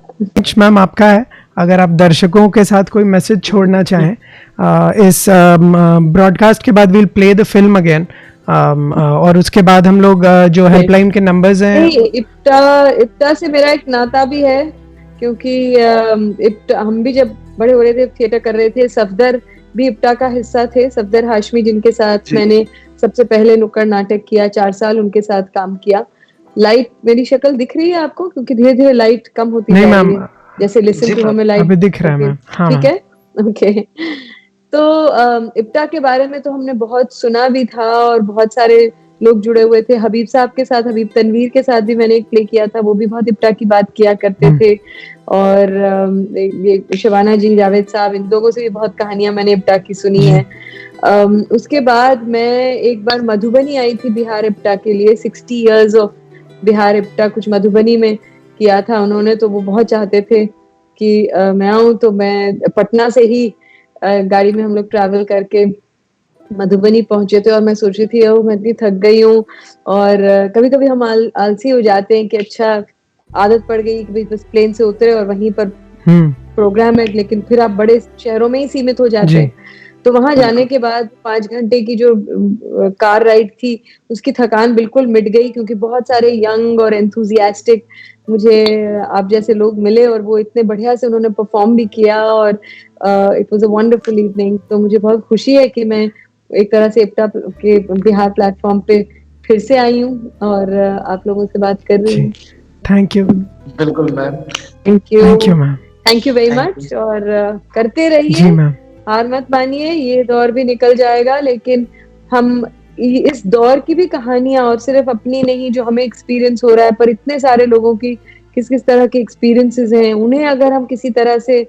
मैम आपका है, अगर आप दर्शकों के साथ कोई मैसेज छोड़ना चाहें, इस ब्रॉडकास्ट के बाद will play the film again, और उसके बाद हम लोग जो हेल्पलाइन के नंबर्स हैं। इप्टा से मेरा एक नाता भी है, क्योंकि हम भी जब बड़े हो रहे थे थिएटर कर रहे थे, सफदर भी इप्टा का हिस्सा थे, सफदर हाशमी, जिनके साथ मैंने सबसे पहले नुक्कड़ नाटक किया, 4 साल उनके साथ काम किया। लाइट मेरी शक्ल दिख रही है आपको, क्योंकि धीरे धीरे लाइट कम होती जा रही है, जैसे लिसन टू हमें लाइट अभी दिख रहा है मैम। हाँ, ठीक है, ओके। तो इप्टा के बारे में तो हमने बहुत सुना भी था और बहुत सारे लोग जुड़े हुए थे। हबीब साहब के साथ, हबीब तनवीर के साथ भी मैंने एक प्ले किया था, वो भी बहुत इप्टा की बात किया करते थे। और ये शबाना जी, जावेद साहब, इन लोगों से भी बहुत कहानियां मैंने इप्टा की सुनी है। उसके बाद मैं एक बार मधुबनी आई थी बिहार इप्टा के लिए, 60 इयर्स ऑफ बिहार इप्टा कुछ मधुबनी में किया था उन्होंने, तो वो बहुत चाहते थे कि मैं आऊं, तो मैं पटना से ही गाड़ी में हम लोग ट्रैवल करके मधुबनी पहुंचे थे। और मैं सोच रही थी मैं इतनी थक गई हूँ, और कभी कभी हम आलसी हो जाते हैं कि अच्छा आदत पड़ गई कि भाई बस प्लेन से उतरे और वहीं पर हम्म। प्रोग्राम है, लेकिन फिर आप बड़े शहरों में ही सीमित हो जाते जी। हैं। तो वहां जाने के बाद 5 घंटे की जो कार राइड थी उसकी थकान बिल्कुल मिट गई, क्योंकि बहुत सारे यंग और एंथुजियास्टिक मुझे आप जैसे लोग मिले और वो इतने बढ़िया से उन्होंने परफॉर्म भी किया और it was a wonderful evening. तो मुझे बहुत खुशी है कि मैं एक तरह से इप्टा के बिहार प्लेटफॉर्म पे फिर से आई हूँ और आप लोगों से बात कर रही जी, हूँ। Thank you. बिल्कुल ma'am. Thank you, thank you ma'am. Thank you very Thank much. और करते जी रहिए, मैम। हार मत मानिए, ये दौर भी निकल जाएगा। लेकिन हम इस दौर की भी कहानियां और सिर्फ अपनी नहीं, जो हमें एक्सपीरियंस हो रहा है, पर इतने सारे लोगों की किस किस तरह के एक्सपीरियंसेस हैं, उन्हें अगर हम किसी तरह से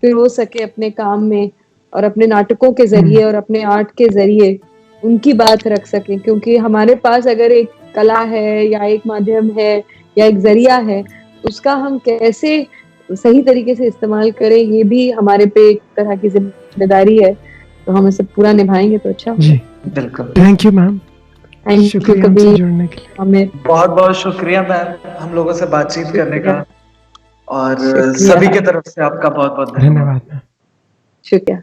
पिरो सके अपने काम में और अपने नाटकों के जरिए और अपने आर्ट के जरिए उनकी बात रख सके, क्योंकि हमारे पास अगर एक कला है या एक माध्यम है या एक जरिया है, उसका हम कैसे सही तरीके से इस्तेमाल करें, ये भी हमारे पे एक तरह की जिम्मेदारी है। तो हम इसे पूरा निभाएंगे तो अच्छा जी, बिल्कुल। Thank you ma'am. Thank you शुक्रिया हमसे कबीर, जुड़ने के लिए। हमें बहुत बहुत शुक्रिया मैम हम लोगों से बातचीत करने का, और शुक्रिया। सभी के तरफ से आपका बहुत बहुत धन्यवाद। धन्यवाद मैम। शुक्रिया।